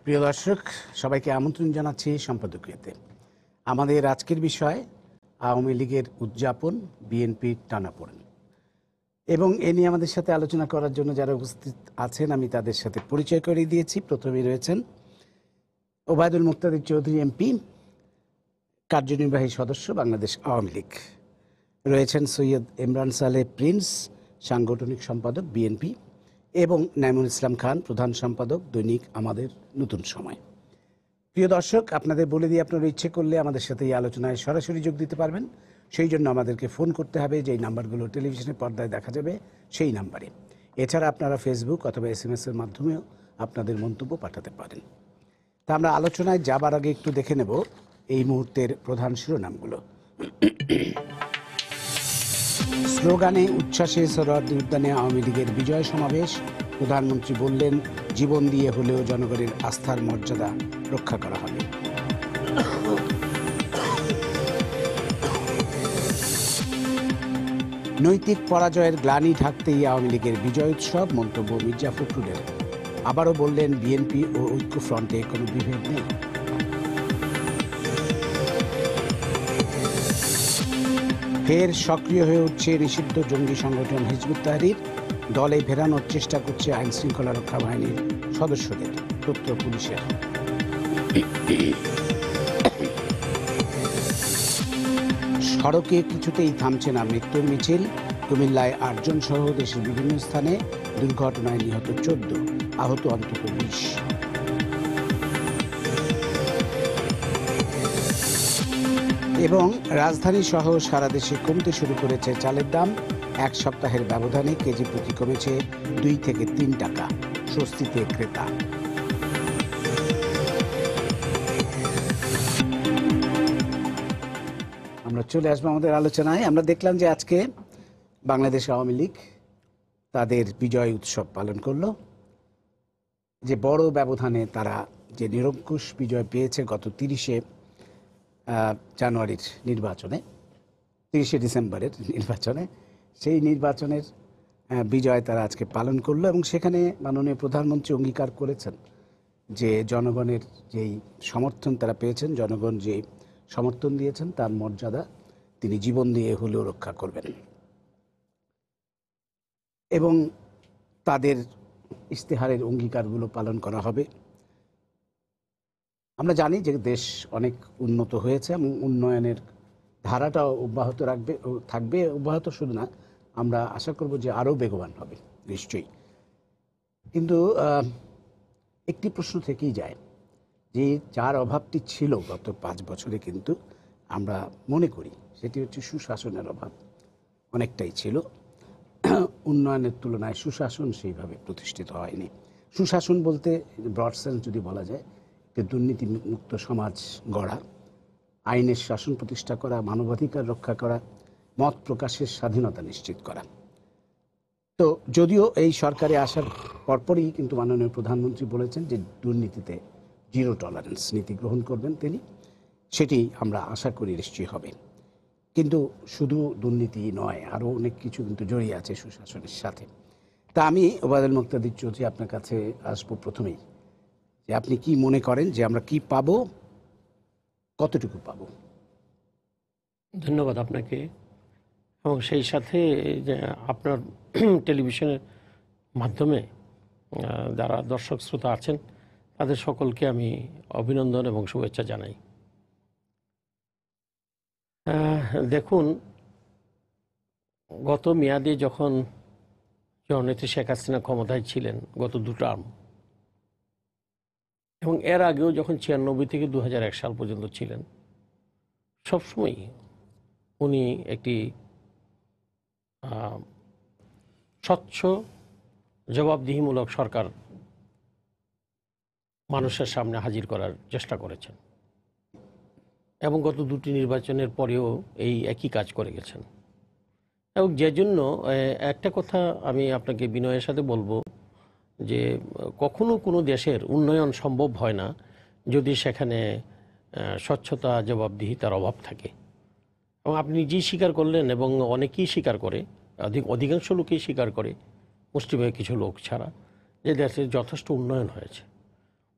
প্রিয় দর্শক, সবাইকে আমন্ত্রণ জানাচ্ছি সম্পাদকীয়তে। আমাদের আজকের বিষয় আওয়ামী লীগের উদযাপন, বিএনপির টানাপোড়েন। এবং এ নিয়ে আমাদের সাথে আলোচনা করার জন্য যারা উপস্থিত আছেন আমি তাদের সাথে পরিচয় করিয়ে দিয়েছি। প্রথমেই রয়েছেন ওবায়দুল মুক্তাদির চৌধুরী এমপি, কার্যনির্বাহী সদস্য, বাংলাদেশ আওয়ামী লীগ। রয়েছেন সৈয়দ ইমরান সালেহ প্রিন্স, সাংগঠনিক সম্পাদক, বিএনপি, এবং নাইমুল ইসলাম খান, প্রধান সম্পাদক, দৈনিক আমাদের নতুন সময়। প্রিয় দর্শক, আপনাদের বলে দিয়ে আপনারা ইচ্ছে করলে আমাদের সাথে এই আলোচনায় সরাসরি যোগ দিতে পারবেন। সেই জন্য আমাদেরকে ফোন করতে হবে, যেই নাম্বারগুলো টেলিভিশনের পর্দায় দেখা যাবে সেই নাম্বারে। এছাড়া আপনারা ফেসবুক অথবা SMS-এর মাধ্যমেও আপনাদের মন্তব্য পাঠাতে পারেন। তা আমরা আলোচনায় যাবার আগে একটু দেখে নেব এই মুহূর্তের প্রধান শিরোনামগুলো। স্লোগানে উচ্ছ্বাসে সোহরাওয়ার্দী উদ্যানে আওয়ামী লীগের বিজয় সমাবেশ। প্রধানমন্ত্রী বললেন, জীবন দিয়ে হলেও জনগণের আস্থার মর্যাদা রক্ষা করা হবে। নৈতিক পরাজয়ের গ্লানি ঢাকতেই আওয়ামী লীগের বিজয় উৎসব, মন্তব্য মির্জা ফখরুলের। আবারও বললেন, বিএনপি ও ঐক্যফ্রন্টে কোনো বিভেদ নেই। ফের সক্রিয় হয়ে উঠছে নিষিদ্ধ জঙ্গি সংগঠন হিজবুত তাহরীর। দলে ফেরানোর চেষ্টা করছে আইন শৃঙ্খলা রক্ষা বাহিনীর সদস্যদের, তথ্য পুলিশের। সড়কে কিছুতেই থামছে না মৃত্যুর মিছিল। কুমিল্লায় 8 জন সহ দেশের বিভিন্ন স্থানে দুর্ঘটনায় নিহত 14, আহত অন্তত 20। এবং রাজধানী সহ সারা দেশে কমতে শুরু করেছে চালের দাম। 1 সপ্তাহের ব্যবধানে কেজি প্রতি কমেছে 2 থেকে 3 টাকা। স্বস্তিতে ক্রেতা। আমরা চলে আসবো আমাদের আলোচনায়। আমরা দেখলাম যে আজকে বাংলাদেশ আওয়ামী লীগ তাদের বিজয় উৎসব পালন করলো। যে বড় ব্যবধানে তারা যে নিরঙ্কুশ বিজয় পেয়েছে গত 30শে জানুয়ারির নির্বাচনে, 30শে ডিসেম্বরের নির্বাচনে, সেই নির্বাচনের বিজয় তারা আজকে পালন করলো। এবং সেখানে মাননীয় প্রধানমন্ত্রী অঙ্গীকার করেছেন যে জনগণের যেই সমর্থন তারা পেয়েছেন, জনগণ যে সমর্থন দিয়েছেন তার মর্যাদা তিনি জীবন দিয়ে হলেও রক্ষা করবেন। এবং তাদের ইশতেহারের অঙ্গীকারগুলো পালন করা হবে। আমরা জানি যে দেশ অনেক উন্নত হয়েছে এবং উন্নয়নের ধারাটাও অব্যাহত থাকবে। অব্যাহত শুধু না, আমরা আশা করব যে আরও বেগবান হবে নিশ্চয়ই। কিন্তু একটি প্রশ্ন থেকেই যায় যে যার অভাবটি ছিল গত 5 বছরে, কিন্তু আমরা মনে করি সেটি হচ্ছে সুশাসনের অভাব অনেকটাই ছিল। উন্নয়নের তুলনায় সুশাসন সেইভাবে প্রতিষ্ঠিত হয়নি। সুশাসন বলতে ব্রড সেন্স যদি বলা যায়, দুর্নীতি মুক্ত সমাজ গড়া, আইনের শাসন প্রতিষ্ঠা করা, মানবাধিকার রক্ষা করা, মত প্রকাশের স্বাধীনতা নিশ্চিত করা। তো যদিও এই সরকারে আসার পরপরই কিন্তু মাননীয় প্রধানমন্ত্রী বলেছেন যে দুর্নীতিতে 0 টলারেন্স নীতি গ্রহণ করবেন তিনি, সেটি আমরা আশা করি নিশ্চয়ই হবে। কিন্তু শুধু দুর্নীতি নয়, আরও অনেক কিছু কিন্তু জড়িয়ে আছে সুশাসনের সাথে। তা আমি ওবায়দুল মুক্তাদির চৌধুরী আপনার কাছে আসবো প্রথমেই, যে আপনি কি মনে করেন যে আমরা কি পাবো, কতটুকু পাবো? ধন্যবাদ আপনাকে, এবং সেই সাথে যে আপনার টেলিভিশনের মাধ্যমে যারা দর্শক শ্রোতা আছেন তাদের সকলকে আমি অভিনন্দন এবং শুভেচ্ছা জানাই। দেখুন, গত মেয়াদে যখন জননেত্রী শেখ হাসিনা ক্ষমতায় ছিলেন গত 2 টার্ম, এবং এর আগেও যখন 96 থেকে 2001 সাল পর্যন্ত ছিলেন, সবসময়ই উনি একটি স্বচ্ছ জবাবদিহিমূলক সরকার মানুষের সামনে হাজির করার চেষ্টা করেছেন, এবং গত 2টি নির্বাচনের পরেও এই একই কাজ করে গেছেন। এবং যে জন্য একটা কথা আমি আপনাকে বিনয়ের সাথে বলবো যে কখনো কোনো দেশের উন্নয়ন সম্ভব হয় না যদি সেখানে স্বচ্ছতা, জবাবদিহিতার অভাব থাকে। এবং আপনি নিজেই স্বীকার করলেন, এবং অনেকেই স্বীকার করে, অধিকাংশ লোকেই স্বীকার করে, মুষ্টিমেয় কিছু লোক ছাড়া, যে দেশের যথেষ্ট উন্নয়ন হয়েছে।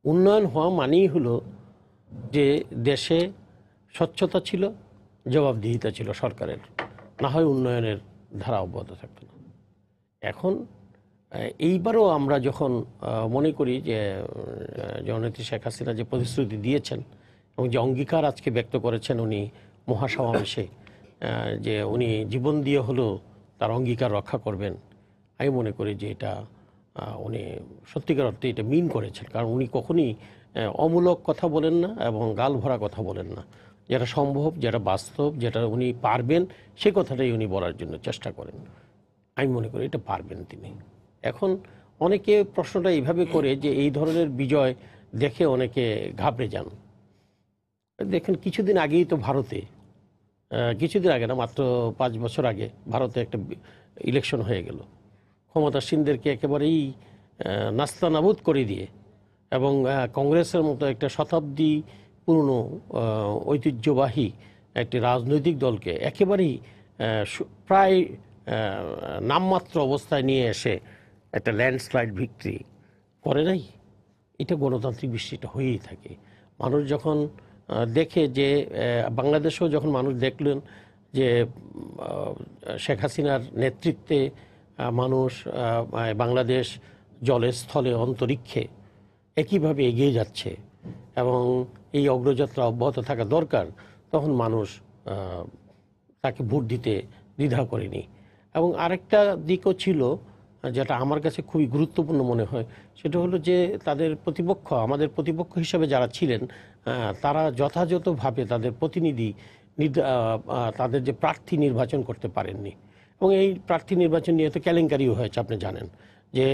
উন্নয়ন হওয়া মানেই হলো যে দেশে স্বচ্ছতা ছিল, জবাবদিহিতা ছিল সরকারের, না হয় উন্নয়নের ধারা অব্যাহত থাকতো না। এখন এইবারও আমরা যখন মনে করি যে জননেত্রী শেখ হাসিনা যে প্রতিশ্রুতি দিয়েছেন এবং যে অঙ্গীকার আজকে ব্যক্ত করেছেন উনি মহাসমাবেশে, যে উনি জীবন দিয়ে হলেও তার অঙ্গীকার রক্ষা করবেন, আমি মনে করি যে এটা উনি সত্যিকার অর্থে এটা মিন করেছেন। কারণ উনি কখনই অমূলক কথা বলেন না এবং গাল ভরা কথা বলেন না। যেটা সম্ভব, যেটা বাস্তব, যেটা উনি পারবেন সে কথাটাই উনি বলার জন্য চেষ্টা করেন। আমি মনে করি এটা পারবেন তিনি। এখন অনেকে প্রশ্নটা এইভাবে করে যে এই ধরনের বিজয় দেখে অনেকে ঘাবড়ে যান। দেখেন কিছুদিন আগেই তো ভারতে, কিছুদিন আগে না, মাত্র 5 বছর আগে ভারতে একটা ইলেকশন হয়ে গেল। ক্ষমতাসীনদেরকে একেবারেই নাস্তানাবুদ করে দিয়ে এবং কংগ্রেসের মতো একটা শতাব্দী পুরনো ঐতিহ্যবাহী একটি রাজনৈতিক দলকে একেবারেই প্রায় নামমাত্র অবস্থায় নিয়ে এসে একটা ল্যান্ডস্লাইড ভিক্টরি করে নাই। এটা গণতান্ত্রিক বৃষ্টিটা হয়েই থাকে। মানুষ যখন দেখে যে বাংলাদেশেও যখন মানুষ দেখলেন যে শেখ হাসিনার নেতৃত্বে মানুষ বাংলাদেশ জলে স্থলে অন্তরিক্ষে একইভাবে এগিয়ে যাচ্ছে এবং এই অগ্রযাত্রা অব্যাহত থাকা দরকার, তখন মানুষ তাকে ভোট দিতে দ্বিধা করেনি। এবং আরেকটা দিকও ছিল যেটা আমার কাছে খুবই গুরুত্বপূর্ণ মনে হয়, সেটা হলো যে তাদের প্রতিপক্ষ, আমাদের প্রতিপক্ষ হিসাবে যারা ছিলেন, তারা যথাযথভাবে তাদের প্রতিনিধি, তাদের যে প্রার্থী নির্বাচন করতে পারেননি। এবং এই প্রার্থী নির্বাচন নিয়ে তো কেলেঙ্কারিও হয়েছে, আপনি জানেন যে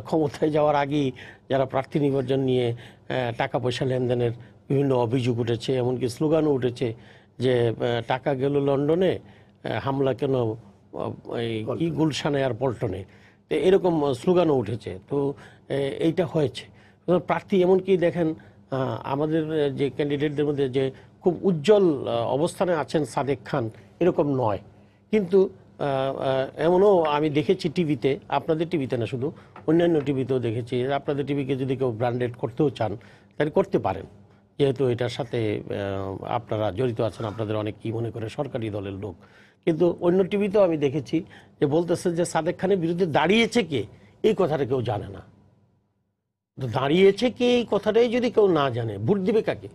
ক্ষমতায় যাওয়ার আগেই যারা প্রার্থী নির্বাচন নিয়ে টাকা পয়সা লেনদেনের বিভিন্ন অভিযোগ উঠেছে, এমনকি স্লোগানও উঠেছে যে টাকা গেল লন্ডনে, হামলা কেন এই কি গুলশানে আর পল্টনে, তো এরকম স্লোগানও উঠেছে। তো এইটা হয়েছে প্রার্থী, এমনকি দেখেন আমাদের যে ক্যান্ডিডেটদের মধ্যে যে খুব উজ্জ্বল অবস্থানে আছেন সাদেক খান, এরকম নয়। কিন্তু এমনও আমি দেখেছি টিভিতে, আপনাদের টিভিতে না, শুধু অন্যান্য টিভিতেও দেখেছি। আপনাদের টিভিকে যদি কেউ ব্র্যান্ডেড করতেও চান তাহলে করতে পারেন, যেহেতু এটার সাথে আপনারা জড়িত আছেন, আপনাদের অনেক কি মনে করে সরকারি দলের লোক। কিন্তু অন্য টিভিতেও আমি দেখেছি যে বলতেছে যে সাদেক খানের বিরুদ্ধে দাঁড়িয়েছে কে, এই কথাটা কেউ জানে না। তো দাঁড়িয়েছে কে এই কথাটাই যদি কেউ না জানে, ভোট দিবে কাকে?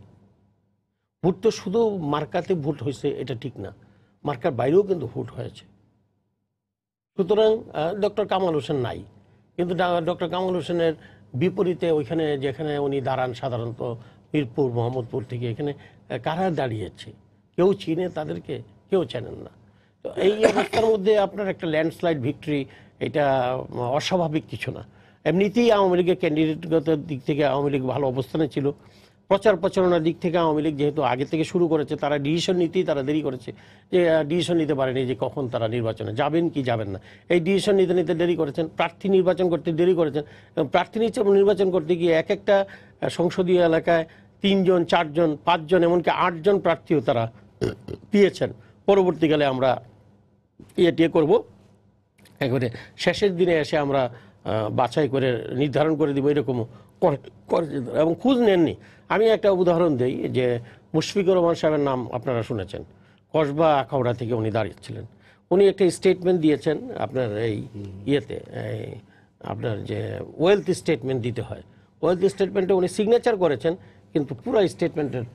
ভোট তো শুধু মার্কাতে ভোট হয়েছে এটা ঠিক না, মার্কার বাইরেও কিন্তু ভোট হয়েছে। সুতরাং ডক্টর কামাল হোসেন নাই, কিন্তু ডক্টর কামাল হোসেনের বিপরীতে ওইখানে যেখানে উনি দাঁড়ান সাধারণত মিরপুর মোহাম্মদপুর থেকে, এখানে কারা দাঁড়িয়েছে? কেউ চিনে তাদেরকে? কেউ চেনেন না। তো এই অবস্থার মধ্যে আপনার একটা ল্যান্ডস্লাইড ভিক্টরি, এটা অস্বাভাবিক কিছু না। এমনিতেই আওয়ামী লীগের ক্যান্ডিডেটগত দিক থেকে আওয়ামী লীগ ভালো অবস্থানে ছিল, প্রচার প্রচারণার দিক থেকে আওয়ামী লীগ যেহেতু আগে থেকে শুরু করেছে, তারা ডিসিশন নিতেই তারা দেরি করেছে, যে ডিসিশন নিতে পারেনি যে কখন তারা নির্বাচনে যাবেন কি যাবেন না। এই ডিসিশন নিতে নিতে দেরি করেছেন, প্রার্থী নির্বাচন করতে দেরি করেছেন। এবং প্রার্থী নির্বাচন করতে গিয়ে এক একটা সংসদীয় এলাকায় 3 জন 4 জন 5 জন এমনকি 8 জন প্রার্থীও তারা দিয়েছেন। পরবর্তীকালে আমরা টিয়ে করব, একবারে শেষের দিনে এসে আমরা বাছাই করে নির্ধারণ করে দিব, এরকমও এবং খোঁজ নেননি। আমি একটা উদাহরণ দিই, যে মুশফিকুর রহমান সাহেবের নাম আপনারা শুনেছেন, কসবা আখাউড়া থেকে উনি দাঁড়িয়েছিলেন। উনি একটা স্টেটমেন্ট দিয়েছেন আপনার এই ইয়েতে, আপনার যে ওয়েলথ স্টেটমেন্ট দিতে হয়, ওয়েলথ স্টেটমেন্টে উনি সিগনেচার করেছেন, কিন্তু পুরো স্টেটমেন্টের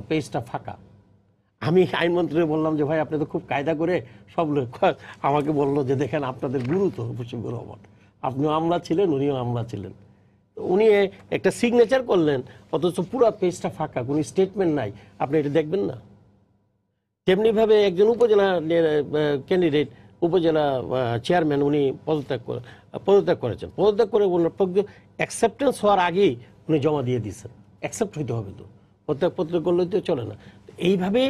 পেজটা ফাঁকা। আমি আইনমন্ত্রী বললাম যে ভাই আপনি তো খুব কায়দা করে সব লোক, আমাকে বললো যে দেখেন আপনাদের গুরু তো মুশফিকুর রহমান, আপনিও আমলা ছিলেন, উনিও আমলা ছিলেন। উনি একটা সিগনেচার করলেন, অথচ পুরো পেজটা ফাঁকা, কোনো স্টেটমেন্ট নাই। আপনি এটা দেখবেন না? তেমনিভাবে একজন উপজেলা ক্যান্ডিডেট, উপজেলা চেয়ারম্যান, উনি পদত্যাগ করেছেন। পদত্যাগ করে অ্যাকসেপ্টেন্স হওয়ার আগেই উনি জমা দিয়ে দিচ্ছেন। অ্যাকসেপ্ট হইতে হবে তো, পদত্যাগপত্র করলে তো চলে না। এইভাবে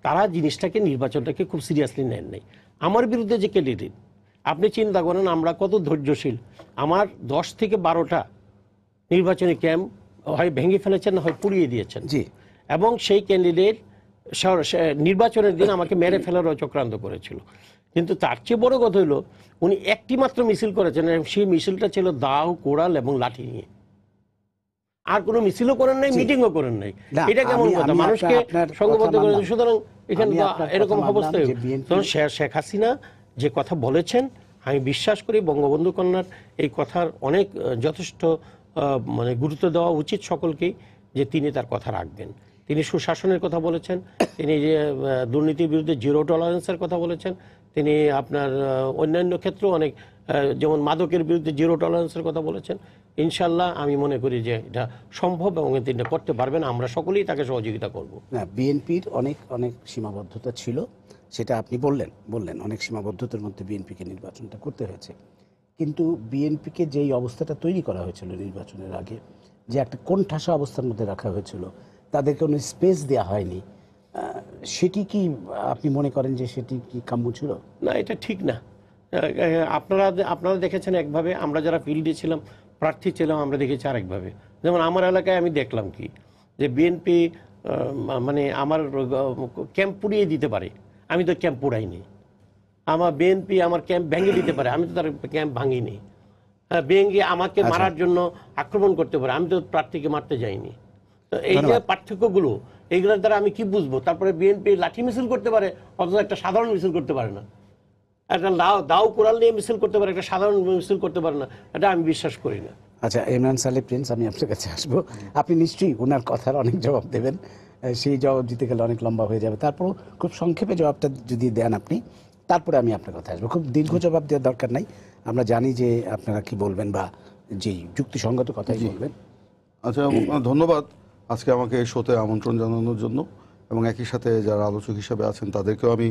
তারা জিনিসটাকে, নির্বাচনটাকে খুব সিরিয়াসলি নেন নাই। আমার বিরুদ্ধে যে ক্যান্ডিডেট, আপনি চিন্তা করেন আমরা কত ধৈর্যশীল। আমার 10 থেকে 12টা নির্বাচনী ক্যাম্প হয় ভেঙে ফেলেছেন, না হয় পুড়িয়ে দিয়েছেন। জি। এবং সেই ক্যান্ডিডেট নির্বাচনের দিন আমাকে মেরে ফেলারও চক্রান্ত করেছিল। কিন্তু তার চেয়ে বড় কথা হলো, উনি একটি মাত্র মিছিল করেছেন, এবং সেই মিছিলটা ছিল দাও, কোড়াল এবং লাঠি নিয়ে। আর কোনো মিছিলও করেন নাই, মিটিংও করেন নাই। না, এটা কেমন কথা? আমি মানুষকে আপনার সংঘবদ্ধ কথা করে, মানলাম। সুতরাং এখানে আমি তো আপনার এরকম কথা অবস্থায় মানলাম যে BNP তখন শেখ হাসিনা যে কথা বলেছেন, আমি বিশ্বাস করি বঙ্গবন্ধু কন্যার এই কথার অনেক যথেষ্ট মানে গুরুত্ব দেওয়া উচিত সকলকেই, যে তিনি তার কথা রাখবেন। তিনি সুশাসনের কথা বলেছেন, তিনি যে দুর্নীতির বিরুদ্ধে জিরো টলারেন্সের কথা বলেছেন, তিনি আপনার অন্যান্য ক্ষেত্রেও অনেক যেমন মাদকের বিরুদ্ধে জিরো টলারেন্সের কথা বলেছেন। ইনশাল্লাহ আমি মনে করি যে এটা সম্ভব এবং তিনি করতে পারবেন, আমরা সকলেই তাকে সহযোগিতা করব। না, বিএনপির অনেক অনেক সীমাবদ্ধতা ছিল, সেটা আপনি বললেন অনেক সীমাবদ্ধতার মধ্যে বিএনপিকে নির্বাচনটা করতে হয়েছে। কিন্তু বিএনপিকে যেই অবস্থাটা তৈরি করা হয়েছিল নির্বাচনের আগে, যে একটা কোণঠাসা অবস্থার মধ্যে রাখা হয়েছিল, তাদেরকে কোনো স্পেস দেওয়া হয়নি, সেটি কি আপনি মনে করেন যে সেটি কি কাম্য ছিল? না, এটা ঠিক না। আপনারা দেখেছেন একভাবে, আমরা যারা ফিল্ডে ছিলাম, প্রার্থী ছিলাম, আমরা দেখেছি আরেকভাবে। যেমন আমার এলাকায় আমি দেখলাম কি, যে বিএনপি মানে আমার ক্যাম্প পুড়িয়ে দিতে পারে, আমি তো ক্যাম্প পুড়াইনি। আমার বিএনপি আমার ক্যাম্প ভেঙে দিতে পারে, আমি তো তার ক্যাম্প ভাঙিনি। ভেঙে আমাকে মারার জন্য আক্রমণ করতে পারে, আমি তো প্রার্থীকে মারতে যাইনি। তো এই যে পার্থক্যগুলো, এইগুলোর দ্বারা আমি কি বুঝবো? তারপরে বিএনপি লাঠি মিছিল করতে পারে, অথচ একটা সাধারণ মিছিল করতে পারে না। একটা দাও কোরাল নিয়ে মিছিল করতে পারে, একটা সাধারণ মিছিল করতে পারে না, এটা আমি বিশ্বাস করি না। আচ্ছা, ইমরান সালেহ প্রিন্স, আমি আপনার কাছে আসবো। আপনি নিশ্চয়ই ওনার কথার অনেক জবাব দেবেন, সেই জবাব দিতে গেলে অনেক লম্বা হয়ে যাবে। তারপর খুব সংক্ষেপে জবাবটা যদি দেন আপনি, তারপরে আমি আপনার কথা আসবো। খুব দীর্ঘ জবাব দেওয়ার দরকার নাই, আমরা জানি যে আপনারা কি বলবেন বা যেই যুক্তিসঙ্গত কথাই বলবেন। আচ্ছা, ধন্যবাদ আজকে আমাকে এই শোতে আমন্ত্রণ জানানোর জন্য, এবং একই সাথে যারা আলোচক হিসাবে আছেন তাদেরকেও আমি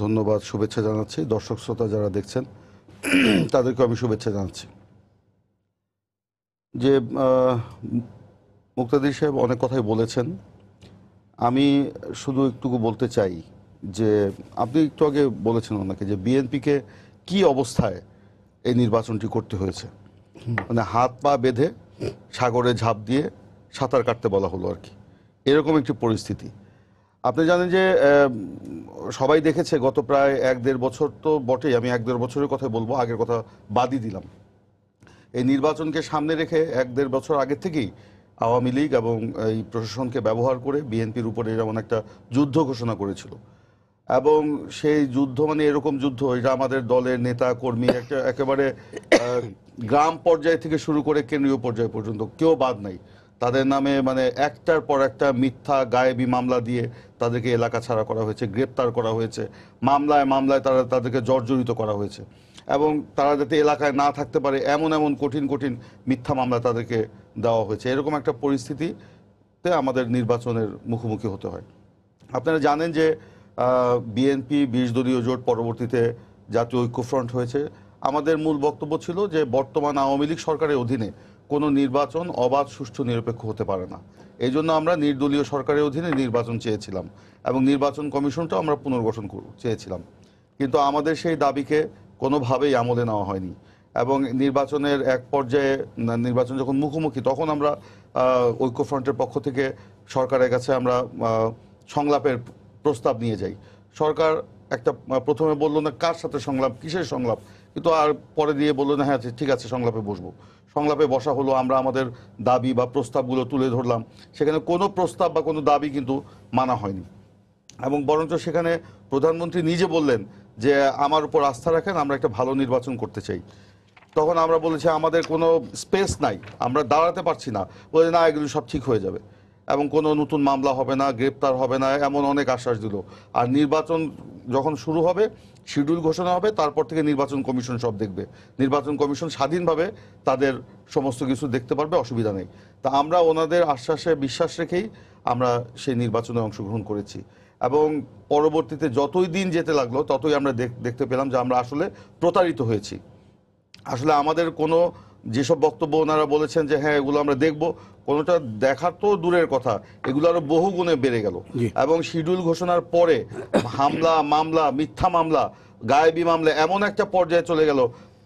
ধন্যবাদ, শুভেচ্ছা জানাচ্ছি। দর্শক শ্রোতা যারা দেখছেন তাদেরকেও আমি শুভেচ্ছা জানাচ্ছি। যে মুক্তাদির সাহেব অনেক কথাই বলেছেন, আমি শুধু একটুকু বলতে চাই যে আপনি একটু আগে বলেছেন ওনাকে যে বিএনপিকে কি অবস্থায় এই নির্বাচনটি করতে হয়েছে, মানে হাত পা বেঁধে সাগরে ঝাঁপ দিয়ে সাঁতার কাটতে বলা হলো আর কি, এরকম একটি পরিস্থিতি। আপনি জানেন যে সবাই দেখেছে গত প্রায় 1-1.5 বছর তো বটেই, আমি 1-1.5 বছরের কথা বলবো, আগের কথা বাদই দিলাম। এই নির্বাচনকে সামনে রেখে 1-1.5 বছর আগে থেকেই আওয়ামী লীগ এবং এই প্রশাসনকে ব্যবহার করে বিএনপির উপরে যেমন একটা যুদ্ধ ঘোষণা করেছিল, এবং সেই যুদ্ধ মানে এরকম যুদ্ধ, এটা আমাদের দলের নেতা কর্মী একেবারে গ্রাম পর্যায় থেকে শুরু করে কেন্দ্রীয় পর্যায় পর্যন্ত কেউ বাদ নাই। তাদের নামে মানে একটার পর একটা মিথ্যা গায়েবী মামলা দিয়ে তাদেরকে এলাকা ছাড়া করা হয়েছে, গ্রেপ্তার করা হয়েছে, মামলায় মামলায় তাদেরকে জর্জরিত করা হয়েছে, এবং তারা যাতে এলাকায় না থাকতে পারে এমন এমন কঠিন কঠিন মিথ্যা মামলা তাদেরকে দেওয়া হয়েছে। এরকম একটা পরিস্থিতিতে আমাদের নির্বাচনের মুখোমুখি হতে হয়। আপনারা জানেন যে বিএনপি 20 দলীয় জোট পরবর্তীতে জাতীয় ঐক্যফ্রন্ট হয়েছে। আমাদের মূল বক্তব্য ছিল যে বর্তমান আওয়ামী লীগ সরকারের অধীনে কোনো নির্বাচন অবাধ, সুষ্ঠু, নিরপেক্ষ হতে পারে না। এই জন্য আমরা নির্দলীয় সরকারের অধীনে নির্বাচন চেয়েছিলাম, এবং নির্বাচন কমিশনটাও আমরা পুনর্গঠন চেয়েছিলাম। কিন্তু আমাদের সেই দাবিকে কোনোভাবেই আমলে নেওয়া হয়নি, এবং নির্বাচনের এক পর্যায়ে নির্বাচন যখন মুখোমুখি, তখন আমরা ঐক্যফ্রন্টের পক্ষ থেকে সরকারের কাছে আমরা সংলাপের প্রস্তাব নিয়ে যাই। সরকার একটা প্রথমে বললো না কার সাথে সংলাপ, কিসের সংলাপ, কিন্তু আর পরে দিয়ে বললো না হ্যাঁ ঠিক আছে সংলাপে বসবো। সংলাপে বসা হলো, আমরা আমাদের দাবি বা প্রস্তাবগুলো তুলে ধরলাম, সেখানে কোনো প্রস্তাব বা কোনো দাবি কিন্তু মানা হয়নি, এবং বরঞ্চ সেখানে প্রধানমন্ত্রী নিজে বললেন যে আমার উপর আস্থা রাখেন, আমরা একটা ভালো নির্বাচন করতে চাই। তখন আমরা বলেছি আমাদের কোনো স্পেস নাই, আমরা দাঁড়াতে পারছি না, বলে না এগুলো সব ঠিক হয়ে যাবে এবং কোনো নতুন মামলা হবে না, গ্রেপ্তার হবে না, এমন অনেক আশ্বাস দিল। আর নির্বাচন যখন শুরু হবে, শিডিউল ঘোষণা হবে, তারপর থেকে নির্বাচন কমিশন সব দেখবে, নির্বাচন কমিশন স্বাধীনভাবে তাদের সমস্ত কিছু দেখতে পারবে, অসুবিধা নেই। তা আমরা ওনাদের আশ্বাসে বিশ্বাস রেখেই আমরা সেই নির্বাচনে অংশগ্রহণ করেছি, এবং পরবর্তীতে যতই দিন যেতে লাগলো ততই আমরা দেখতে পেলাম যে আমরা আসলে প্রতারিত হয়েছি। আসলে আমাদের কোনো যেসব বক্তব্য ওনারা বলেছেন যে হ্যাঁ এগুলো আমরা দেখব, কোনোটা দেখার তো দূরের কথা, এগুলো আরো বহু গুণে বেড়ে গেল। এবং শিডিউল ঘোষণার পরে হামলা, মামলা, মিথ্যা মামলা, গায়েবী মামলা এমন একটা পর্যায়ে চলে গেল,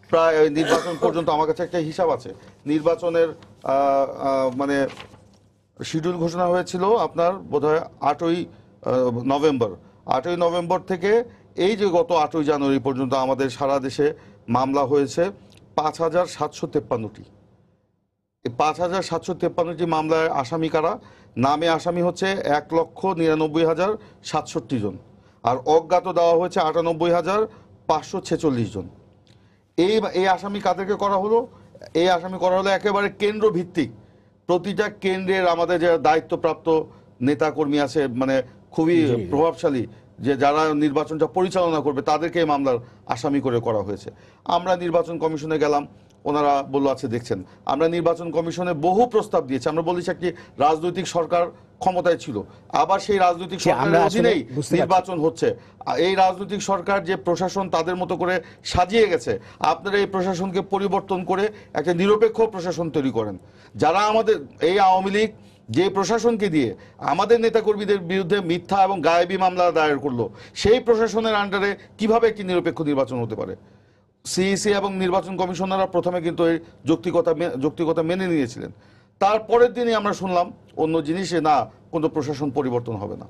প্রায় নির্বাচন পর্যন্ত। আমার কাছে একটা হিসাব আছে, নির্বাচনের মানে শিডিউল ঘোষণা হয়েছিল আপনার বোধহয় 8ই নভেম্বর। 8ই নভেম্বর থেকে এই যে গত 8ই জানুয়ারি পর্যন্ত আমাদের সারা দেশে মামলা হয়েছে 5753টি। এই 5,753টি মামলার আসামি কারা? নামে আসামি হচ্ছে 1,99,067 জন, আর অজ্ঞাত দেওয়া হয়েছে 98,546 জন। এই আসামি কাদেরকে করা হলো? এই আসামি করা হলো একেবারে কেন্দ্র ভিত্তিক, প্রতিটা কেন্দ্রের আমাদের যারা দায়িত্বপ্রাপ্ত নেতাকর্মী আছে, মানে খুবই প্রভাবশালী, যে যারা নির্বাচনটা পরিচালনা করবে, তাদেরকে এই মামলার আসামি করে করা হয়েছে। আমরা নির্বাচন কমিশনে গেলাম, ওনারা বললো আছে দেখছেন। আমরা নির্বাচন কমিশনে বহু প্রস্তাব দিয়েছি, আমরা বলেছি একটি রাজনৈতিক সরকার ক্ষমতায় ছিল, আবার সেই রাজনৈতিক সরকারের অধীনেই নির্বাচন হচ্ছে। এই রাজনৈতিক সরকার যে প্রশাসন তাদের মতো করে সাজিয়ে গেছে, আপনারা এই প্রশাসনকে পরিবর্তন করে একটা নিরপেক্ষ প্রশাসন তৈরি করেন। যারা আমাদের এই আওয়ামী লীগ যে প্রশাসনকে দিয়ে আমাদের নেতাকর্মীদের বিরুদ্ধে মিথ্যা এবং গায়েবী মামলা দায়ের করলো, সেই প্রশাসনের আন্ডারে কিভাবে একটি নিরপেক্ষ নির্বাচন হতে পারে? সিইসি এবং নির্বাচন কমিশনাররা প্রথমে কিন্তু এই যৌক্তিকতা মেনে নিয়েছিলেন। তারপরের দিনই আমরা শুনলাম অন্য জিনিসে, না, কোনো প্রশাসন পরিবর্তন হবে না।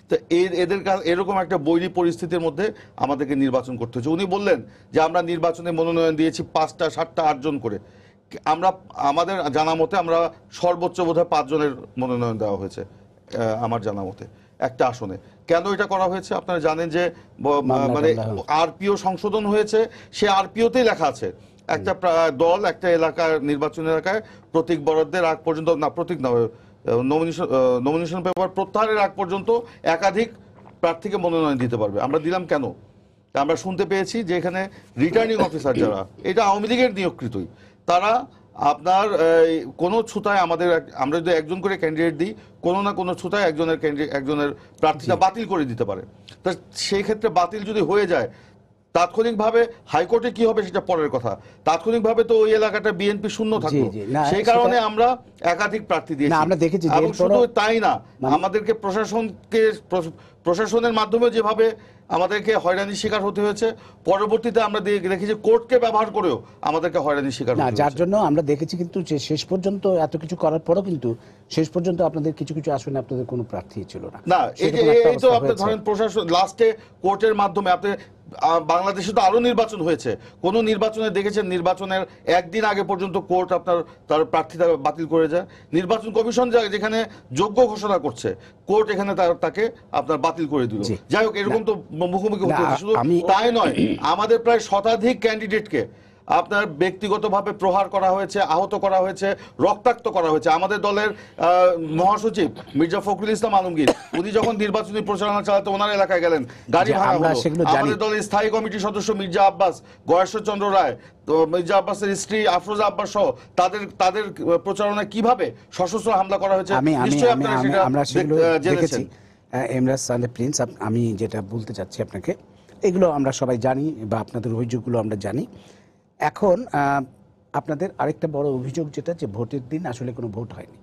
তো এদের এরকম একটা বৈরী পরিস্থিতির মধ্যে আমাদেরকে নির্বাচন করতে হচ্ছে। উনি বললেন যে আমরা নির্বাচনে মনোনয়ন দিয়েছি 5টা 7টা 8 জন করে। আমরা আমাদের জানা মতে আমরা সর্বোচ্চ বোধহয় 5 জনের মনোনয়ন দেওয়া হয়েছে আমার জানা মতে একটা আসনে। কেন এটা করা হয়েছে? আপনারা জানেন যে মানে আরপিও সংশোধন হয়েছে, সে আরপিওতেই লেখা আছে একটা দল একটা এলাকার নির্বাচন এলাকায় প্রতীক বরাদ্দের আগ পর্যন্ত, না প্রতীক না, নমিনেশন পেপার প্রত্যাহারের আগ পর্যন্ত একাধিক প্রার্থীকে মনোনয়ন দিতে পারবে। আমরা দিলাম কেন? আমরা শুনতে পেয়েছি যে এখানে রিটার্নিং অফিসার যারা, এটা আওয়ামী লীগের নিয়োগকৃতই, তারা আপনার কোনো ছুতায় আমরা যদি একজন করে ক্যান্ডিডেট দিই, কোনো না কোনো ছুতায় একজনের প্রার্থীটা বাতিল করে দিতে পারে। তা সেই ক্ষেত্রে বাতিল যদি হয়ে যায়, তাৎক্ষণিকভাবে হাইকোর্টে কি হবে সেটা পরের কথা, তাৎক্ষণিকভাবে তো ওই এলাকাটা বিএনপি শূন্য থাকবে। সেই কারণে আমরা একাধিক প্রার্থী দিয়েছি। এবং শুধু তাই না, আমাদেরকে প্রশাসনের মাধ্যমে যেভাবে আমাদেরকে হয়রানির শিকার হতে হয়েছে, পরবর্তীতে আমরা দেখেছি কোর্টকে ব্যবহার করেও আমাদেরকে হয়রানির শিকার হতে হয়েছে। যার জন্য আমরা দেখেছি কিন্তু যে শেষ পর্যন্ত এত কিছু করার পরও কিন্তু শেষ পর্যন্ত আপনাদের কিছু কিছু আসনে আপনাদের কোনো প্রার্থী ছিল না। না, এই তো আপনি ধরেন প্রশাসন লাস্টে কোর্টের মাধ্যমে, আপনি বাংলাদেশে তো আরো নির্বাচন হয়েছে, কোন নির্বাচনে দেখেছেন নির্বাচনের একদিন আগে পর্যন্ত কোর্ট আপনার তার প্রার্থীতা বাতিল করে যায়? নির্বাচন কমিশন যেখানে যোগ্য ঘোষণা করছে, কোর্ট এখানে তাকে আপনার বাতিল করে দিল। যাই হোক, এরকম তো মুখোমুখি হতে হচ্ছে। শুধু তাই নয়, আমাদের প্রায় শতাধিক ক্যান্ডিডেটকে আপনার ব্যক্তিগতভাবে প্রহার করা হয়েছে, আহত করা হয়েছে, রক্তাক্ত করা হয়েছে। আমাদের দলের মহাসচিব মির্জা ফখরুল ইসলাম আলমগীর, উনি যখন নির্বাচনী প্রচারণা চালাতে ওনার এলাকায় গেলেন, গাড়ি ভাঙা হলো। আমাদের দলের স্থায়ী কমিটির সদস্য মির্জা আব্বাস, গয়েশ্বরচন্দ্র রায়, তো মির্জা আব্বাসের স্ত্রী আফরোজা আব্বাস সহ তাদের প্রচারণায় কিভাবে সশস্ত্র হামলা করা হয়েছে, নিশ্চয়ই আপনারা সেটা জেনেছেন। এমরাজ সালে প্রিন্স, আমি যেটা বলতে চাচ্ছি আপনাকে, এগুলো আমরা সবাই জানি বা আপনাদের অভিযোগগুলো আমরা জানি। এখন আপনাদের আরেকটা বড় অভিযোগ যেটা, যে ভোটের দিন আসলে কোনো ভোট হয়নি,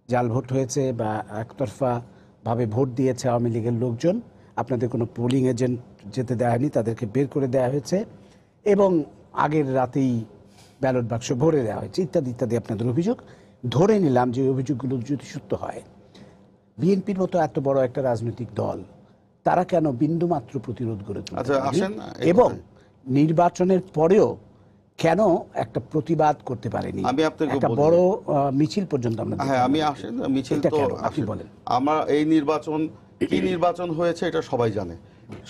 জাল ভোট হয়েছে বা একতরফাভাবে ভোট দিয়েছে আওয়ামী লীগের লোকজন। আপনাদের কোনো পোলিং এজেন্ট যেতে দেওয়া হয়নি, তাদেরকে বের করে দেওয়া হয়েছে এবং আগের রাতেই ব্যালট বাক্স ভরে দেওয়া হয়েছে, ইত্যাদি ইত্যাদি আপনাদের অভিযোগ। ধরে নিলাম যে অভিযোগগুলো যদি সত্য হয়, বিএনপির মতো এত বড় একটা রাজনৈতিক দল, তারা কেন বিন্দুমাত্র প্রতিরোধ গড়ে তুলতে পারেনি এবং নির্বাচনের পরেও কেন একটা প্রতিবাদ করতে পারেনি? আমি আপনাকে একটা বড় মিছিল পর্যন্ত আমরা, হ্যাঁ আমি আসেন মিছিল তো আপনি বলেন। আমার এই নির্বাচন কি নির্বাচন হয়েছে এটা সবাই জানে।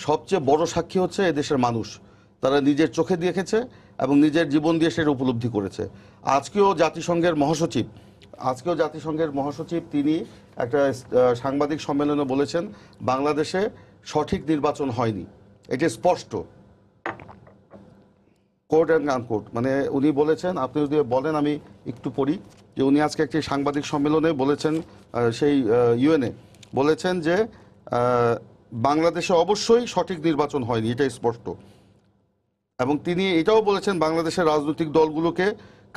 সবচেয়ে বড় সাক্ষী হচ্ছে এদেশের মানুষ, তারা নিজের চোখে দেখেছে এবং নিজের জীবন দিয়ে সেটা উপলব্ধি করেছে। আজকেও জাতিসংঘের মহাসচিব তিনি একটা সাংবাদিক সম্মেলনে বলেছেন, বাংলাদেশে সঠিক নির্বাচন হয়নি, এটা স্পষ্ট, কোর্ট অ্যান্ড আনকোর্ট। মানে উনি বলেছেন, আপনি যদি বলেন আমি একটু পড়ি, যে উনি আজকে একটি সাংবাদিক সম্মেলনে বলেছেন, সেই ইউএনএ বলেছেন যে বাংলাদেশে অবশ্যই সঠিক নির্বাচন হয়নি, এটাই স্পষ্ট। এবং তিনি এটাও বলেছেন, বাংলাদেশের রাজনৈতিক দলগুলোকে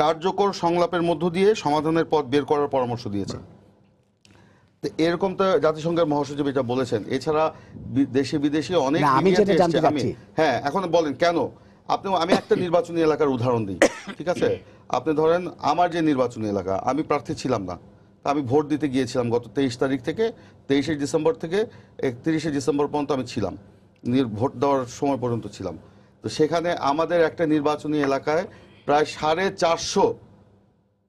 কার্যকর সংলাপের মধ্য দিয়ে সমাধানের পথ বের করার পরামর্শ দিয়েছেন। তো এরকম তো জাতিসংঘের মহাসচিব এটা বলেছেন। এছাড়া দেশে বিদেশে অনেক, হ্যাঁ এখন বলেন কেন? আমি একটা নির্বাচনী এলাকার উদাহরণ দিই, ঠিক আছে? আপনি ধরেন আমার যে নির্বাচনী এলাকা, আমি প্রার্থী ছিলাম না, আমি ভোট দিতে গিয়েছিলাম গত 23 তারিখ থেকে 23শে ডিসেম্বর থেকে 31শে ডিসেম্বর পর্যন্ত আমি ছিলাম, ভোট দেওয়ার সময় পর্যন্ত ছিলাম। তো সেখানে আমাদের একটা নির্বাচনী এলাকায় প্রায় 450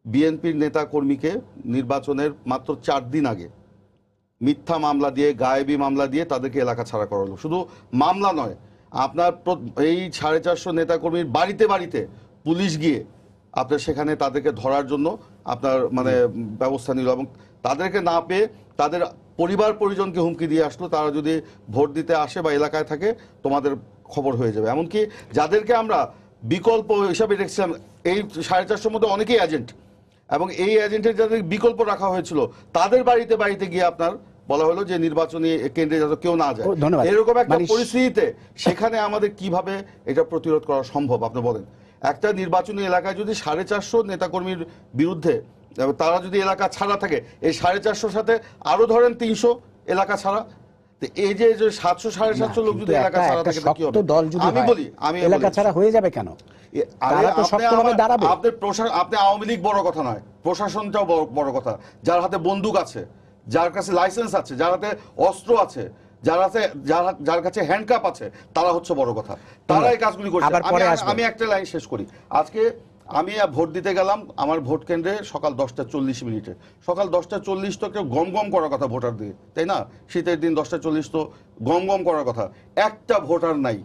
বিএনপির নেতা কর্মীকে নির্বাচনের মাত্র 4 দিন আগে মিথ্যা মামলা দিয়ে, গায়েবী মামলা দিয়ে তাদেরকে এলাকা ছাড়া করা হলো। শুধু মামলা নয়, আপনার এই 450 নেতাকর্মীর বাড়িতে বাড়িতে পুলিশ গিয়ে আপনার সেখানে তাদেরকে ধরার জন্য আপনার মানে ব্যবস্থা নিল, এবং তাদেরকে না পেয়ে তাদের পরিবার পরিজনকে হুমকি দিয়ে আসলো, তারা যদি ভোট দিতে আসে বা এলাকায় থাকে তোমাদের খবর হয়ে যাবে। এমনকি যাদেরকে আমরা বিকল্প হিসাবে রেখেছিলাম, এই 450 মধ্যে অনেকেই এজেন্ট, এবং এই এজেন্টের যাদের বিকল্প রাখা হয়েছিল তাদের বাড়িতে বাড়িতে গিয়ে আপনার বলা হলো যে নির্বাচনী কেন্দ্রে যাতে কেউ না যায়। এরকম একটা পরিস্থিতিতে সেখানে আমাদের কিভাবে এটা প্রতিরোধ করা সম্ভব আপনি বলেন? একটা নির্বাচনী এলাকায় যদি 450 নেতাকর্মীর বিরুদ্ধে তারা যদি এলাকা ছাড়া থাকে, এই 450 সাথে আরো ধরেন 300 এলাকা ছাড়া, এই যে 700 750 লোক যদি এলাকা ছাড়া থাকে কি হবে? আমি এলাকা ছাড়া হয়ে যাবে কেন? আপনি আওয়ামী লীগ বড় কথা নয়, প্রশাসনটাও বড় কথা। যার হাতে বন্দুক আছে, যার কাছে লাইসেন্স আছে, যার হাতে অস্ত্র আছে, যার কাছে হ্যান্ডকাপ আছে, তারা হচ্ছে বড় কথা। তারা এই কাজগুলি করছে। আমি একটা লাইন শেষ করি। আজকে আমি ভোট দিতে গেলাম আমার ভোট কেন্দ্রে সকাল 10:40। সকাল 10:40 তো কেউ গম গম করার কথা ভোটার দিয়ে, তাই না? শীতের দিন 10:40 তো গম গম করার কথা। একটা ভোটার নাই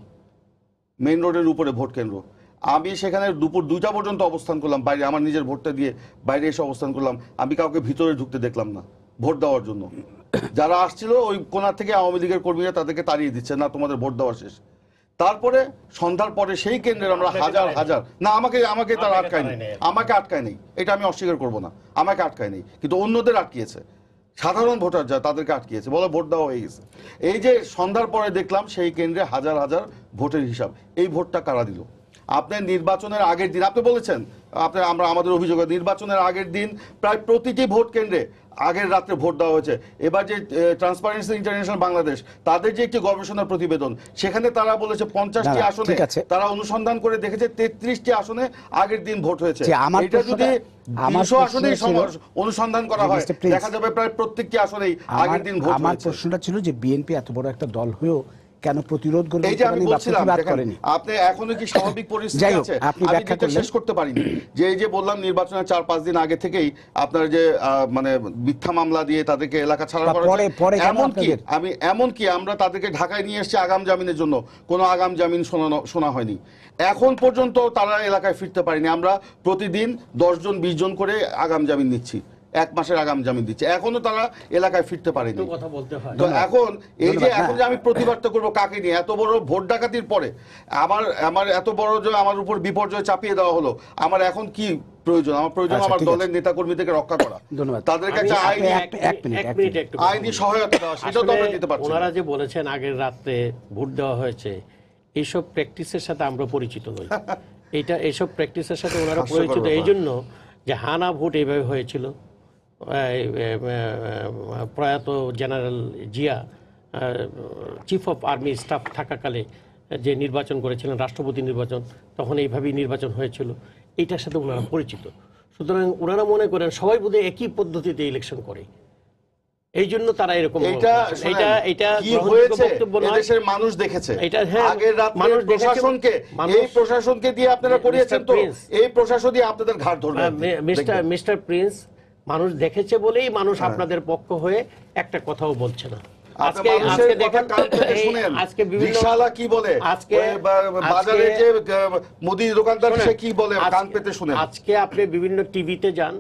মেইন রোডের উপরে ভোট কেন্দ্র। আমি সেখানে দুপুর 2টা পর্যন্ত অবস্থান করলাম বাইরে, আমার নিজের ভোটটা দিয়ে বাইরে এসে অবস্থান করলাম। আমি কাউকে ভিতরে ঢুকতে দেখলাম না ভোট দেওয়ার জন্য। যারা আসছিল ওই কোণা থেকে আওয়ামী লীগের কর্মীরা তাদেরকে তাড়িয়ে দিচ্ছে, না তোমাদের ভোট দেওয়া শেষ। তারপরে সন্ধ্যার পরে সেই কেন্দ্রের আমরা হাজার হাজার, না আমাকে তারা আটকায় নেই, আমাকে আটকায় নেই, এটা আমি অস্বীকার করব না, আমাকে আটকায় নেই, কিন্তু অন্যদের আটকিয়েছে। সাধারণ ভোটার যা তাদেরকে আটকিয়েছে, বলে ভোট দেওয়া হয়ে গেছে। এই যে সন্ধ্যার পরে দেখলাম সেই কেন্দ্রে হাজার হাজার ভোটের হিসাব, এই ভোটটা কারা দিল? আপনার নির্বাচনের আগের দিন আপনি বলেছেন, আমাদের অভিযোগ নির্বাচনের আগের দিন প্রায় প্রতিটি ভোট কেন্দ্রে আগের রাত্রে ভোট দেওয়া হয়েছে। এবার যে ট্রান্সপারেন্সি ইন্টারন্যাশনাল বাংলাদেশ তাদের যে একটি গবেষণা প্রতিবেদন, সেখানে তারা বলেছে 50টি আসনে তারা অনুসন্ধান করে দেখেছে 33টি আসনে আগের দিন ভোট হয়েছে। এটা যদি 200 আসনেই অনুসন্ধান করা হয়, দেখা যাবে প্রায় প্রত্যেকটি আসনেই আগের দিন ভোট হয়েছে। আমার প্রশ্নটা ছিল যে বিএনপি এত বড় একটা দল হয়েও কেন প্রতিরোধ করবে? এই যে আমি বলছিলাম, আপনি এখনো কি স্বাভাবিক পরিস্থিতি আছে? আমি এটা শেষ করতে পারিনি। যে এই যে বললাম নির্বাচনের 4-5 দিন আগে থেকেই আপনার যে মানে মিথ্যা মামলা দিয়ে তাদেরকে এলাকা ছাড়া করা, এমনকি আমরা তাদেরকে ঢাকায় নিয়ে এসেছি আগাম জামিনের জন্য, কোনো আগাম জামিন শোনা হয়নি। এখন পর্যন্ত তারা এলাকায় ফিরতে পারেনি। আমরা প্রতিদিন 10 জন 20 জন করে আগাম জামিন নিচ্ছি, 1 মাসের আগাম জামিন দিচ্ছে, এখনো তারা এলাকায় ফিরতে পারেনি। তো এখন এই যে এখন যে আমি প্রতিবাদটা করবো কাকে নিয়ে? এত বড় ভোট ডাকাতির পরে আমার এত বড় যে আমার উপর বিপর্যয় চাপিয়ে দেওয়া হলো, আমার এখন কি প্রয়োজন? আমার প্রয়োজন আমার দলের নেতা কর্মীদেরকে রক্ষা করা, তাদেরকে একটা আইনি সহায়তা দেওয়া, সেটা তো আমরা দিতে পারছি। ওনারা যে বলেছেন আগের রাতে ভোট দেওয়া হয়েছে, এইসব প্র্যাকটিসের সাথে আমরা পরিচিত নই। এইসব প্র্যাকটিসের সাথে ওনারা পরিচিত এই জন্য যে হানা ভোট এইভাবে হয়েছিল। প্রয়াত general Zia chief of army staff থাকাকালে যে নির্বাচন করেছিলেন, রাষ্ট্রপতি নির্বাচন, তখন এইভাবেই নির্বাচন হয়েছিল। এইটার সাথে ওনারা পরিচিত। সুতরাং ওনারা মনে করেন সবাই বোধহয় একই পদ্ধতিতে ইলেকশন করে, এই জন্য তারা এরকম মানুষ দেখেছে। প্রশাসনকে দিয়ে আপনারা করিয়েছেন, তো এই প্রশাসনই আপনাদের ঘাড় ধরবে। মিস্টার প্রিন্স, মানুষ দেখেছে বলেই মানুষ আপনাদের পক্ষ হয়ে একটা কথাও বলছে না। আজকে আপনি বিভিন্ন টিভিতে যান,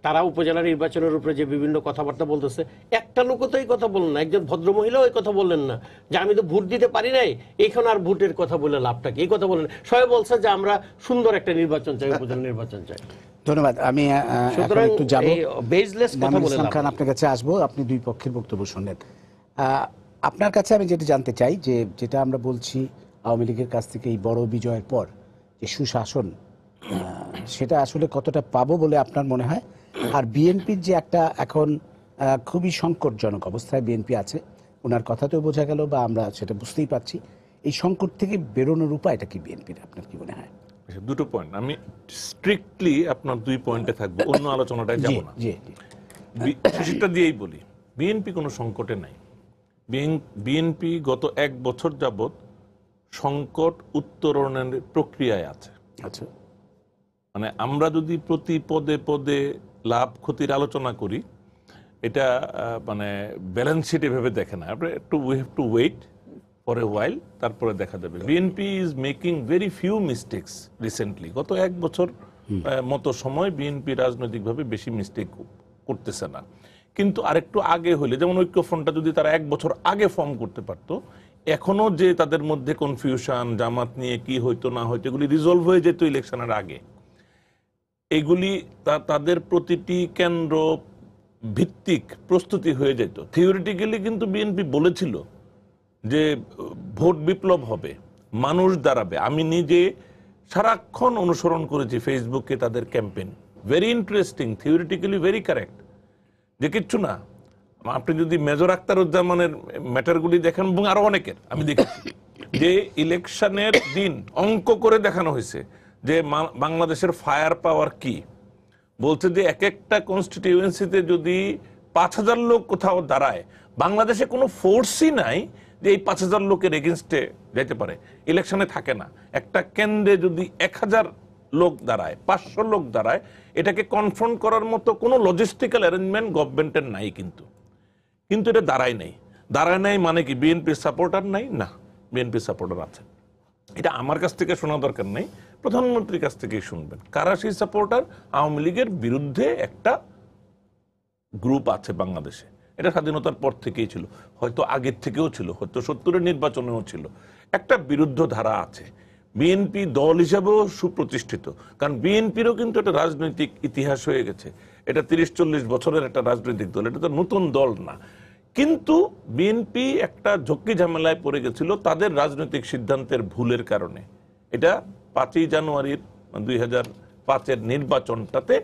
তারা উপজেলা নির্বাচনের উপরে যে বিভিন্ন কথাবার্তা বলতেছে, একটা লোক তো এই কথা বললেন না, একজন ভদ্রমহিলাও এই কথা বললেন না যে আমি তো ভোট দিতে পারি নাই, এইখানে আর ভোটের কথা বলে লাভটা কি? এই কথা বলেন। সবাই বলছে যে আমরা সুন্দর একটা নির্বাচন চাই, উপজেলা নির্বাচন চাই। ধন্যবাদ। আমি একটু যাব, বেসলেস কথা বলে ইসলাম খান আপনার কাছে আসবো। আপনি দুই পক্ষের বক্তব্য শুনলেন। আপনার কাছে আমি যেটা জানতে চাই, যে যেটা আমরা বলছি আওয়ামী লীগের কাছ থেকে এই বড় বিজয়ের পর যে সুশাসন, সেটা আসলে কতটা পাবো বলে আপনার মনে হয়? আর বিএনপির যে একটা এখন খুবই সংকটজনক অবস্থায় বিএনপি আছে, ওনার কথাতেও বোঝা গেল বা আমরা সেটা বুঝতেই পারছি, এই সংকট থেকে বেরোনোর উপায়টা কি বিএনপির, আপনার কি মনে হয়? দুটো পয়েন্ট, আমি স্ট্রিক্টলি আপনার 2 পয়েন্টে থাকবো, অন্য আলোচনাটায় যাব না। সেটা দিয়েই বলি, বিএনপি কোনো সংকটে নাই। বিএনপি গত 1 বছর যাবৎ সংকট উত্তরণের প্রক্রিয়ায় আছে। আচ্ছা, মানে আমরা যদি প্রতি পদে পদে লাভ ক্ষতির আলোচনা করি, এটা মানে ব্যালেন্স শিট এভাবে দেখে না, we have to wait for a while, তারপরে দেখা যাবে। BNP is making very few mistakes recently. গত এক বছর মতো সময় বিএনপি রাজনৈতিকভাবে বেশি মিস্টেক করতেছে না। কিন্তু আরেকটু আগে হলে, যেমন ঐক্যফ্রন্টটা যদি তারা এক বছর আগে ফর্ম করতে পারতো, এখনো যে তাদের মধ্যে কনফিউশন, জামাত নিয়ে কি হইতো না হইতো, এগুলি রিজলভ হয়ে যেত ইলেকশনের আগে। এগুলি তাদের প্রতিটি কেন্দ্র ভিত্তিক প্রস্তুতি হয়ে যেত। থিওরিটিক্যালি কিন্তু বিএনপি বলেছিল যে ভোট বিপ্লব হবে, মানুষ দাঁড়াবে। আমি নিজে সারাক্ষণ অনুসরণ করেছি ফেসবুকে তাদের campaign, very interesting, theoretically very correct, যে কিচ্ছু না। আপনি যদি মেজর আখতারুজ্জামানের ম্যাটারগুলি দেখেন, এবং আরো অনেকের আমি দেখেছি, যে ইলেকশনের দিন অঙ্ক করে দেখানো হয়েছে যে বাংলাদেশের ফায়ার পাওয়ার কি। বলছে যে এক একটা কনস্টিটিউয়েন্সিতে যদি 5,000 লোক কোথাও দাঁড়ায়, বাংলাদেশে কোনো ফোর্সই নাই যে এই 5,000 লোকের এগেনস্টে যেতে পারে, ইলেকশনে থাকে না। একটা কেন্দ্রে যদি 1,000 লোক দাঁড়ায়, 500 লোক দাঁড়ায়, এটাকে কনফ্রন্ট করার মতো কোনো লজিস্টিক্যাল অ্যারেঞ্জমেন্ট গভর্নমেন্টের নাই। কিন্তু এটা দাঁড়ায় নাই মানে কি বিএনপির সাপোর্টার নাই? না, বিএনপির সাপোর্টার আছে। এটা আমার কাছ থেকে শোনা দরকার নেই, প্রধানমন্ত্রীর কাছ থেকেই শুনবেন। কারা সেই সাপোর্টার? আওয়ামী লীগের বিরুদ্ধে একটা গ্রুপ আছে বাংলাদেশে। এটা স্বাধীনতার পর থেকেই ছিল, হয়তো আগের থেকেও ছিল, হয়তো 70-এর নির্বাচনেও ছিল। একটা বিরুদ্ধ ধারা আছে। বিএনপি দল হিসাবেও সুপ্রতিষ্ঠিত, কারণ বিএনপিরও কিন্তু একটা রাজনৈতিক ইতিহাস হয়ে গেছে। এটা 30-40 বছরের একটা রাজনৈতিক দল, এটা তো নতুন দল না। কিন্তু বিএনপি একটা ঝক্কি ঝামেলায় পড়ে গেছিল তাদের রাজনৈতিক সিদ্ধান্তের ভুলের কারণে। এটা 5ই জানুয়ারির 2005-এর নির্বাচনটাতে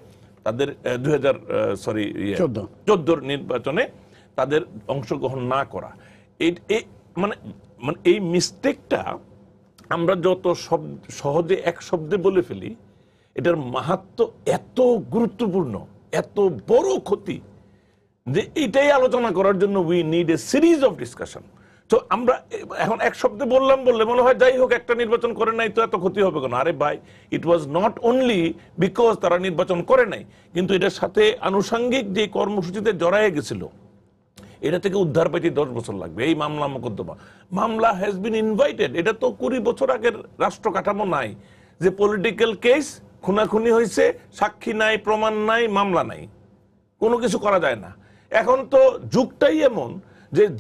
তাদের 2014 নির্বাচনে তাদের অংশগ্রহণ না করা, মানে এই মিস্টেকটা আমরা যত সহজে এক শব্দে বলে ফেলি, এটার মাহাত্ম্য এত গুরুত্বপূর্ণ, এত বড় ক্ষতি, যে এটাই আলোচনা করার জন্য we need a series of discussion. তো আমরা এখন এক শব্দে বললে মনে হয় যাই হোক, একটা নির্বাচন করে নাই তো এত ক্ষতি হবে কেন? আরে ভাই, ইট ওয়াজ নট অনলি বিকজ তারা নির্বাচন করে নাই, কিন্তু এটার সাথে আনুষঙ্গিক যে কর্মসূচিতে জড়ায় গেছিল, এটা থেকে উদ্ধার পাইতে 10 বছর লাগবে। এই মামলা হ্যাজ বিন ইনভাইটেড। এটা তো 20 বছর আগের রাষ্ট্র কাঠামো নাই, যে পলিটিক্যাল কেস, খুনাখুনি হয়েছে, সাক্ষী নাই, প্রমাণ নাই, মামলা নাই, কোনো কিছু করা যায় না। এখন তো যুগটাই এমন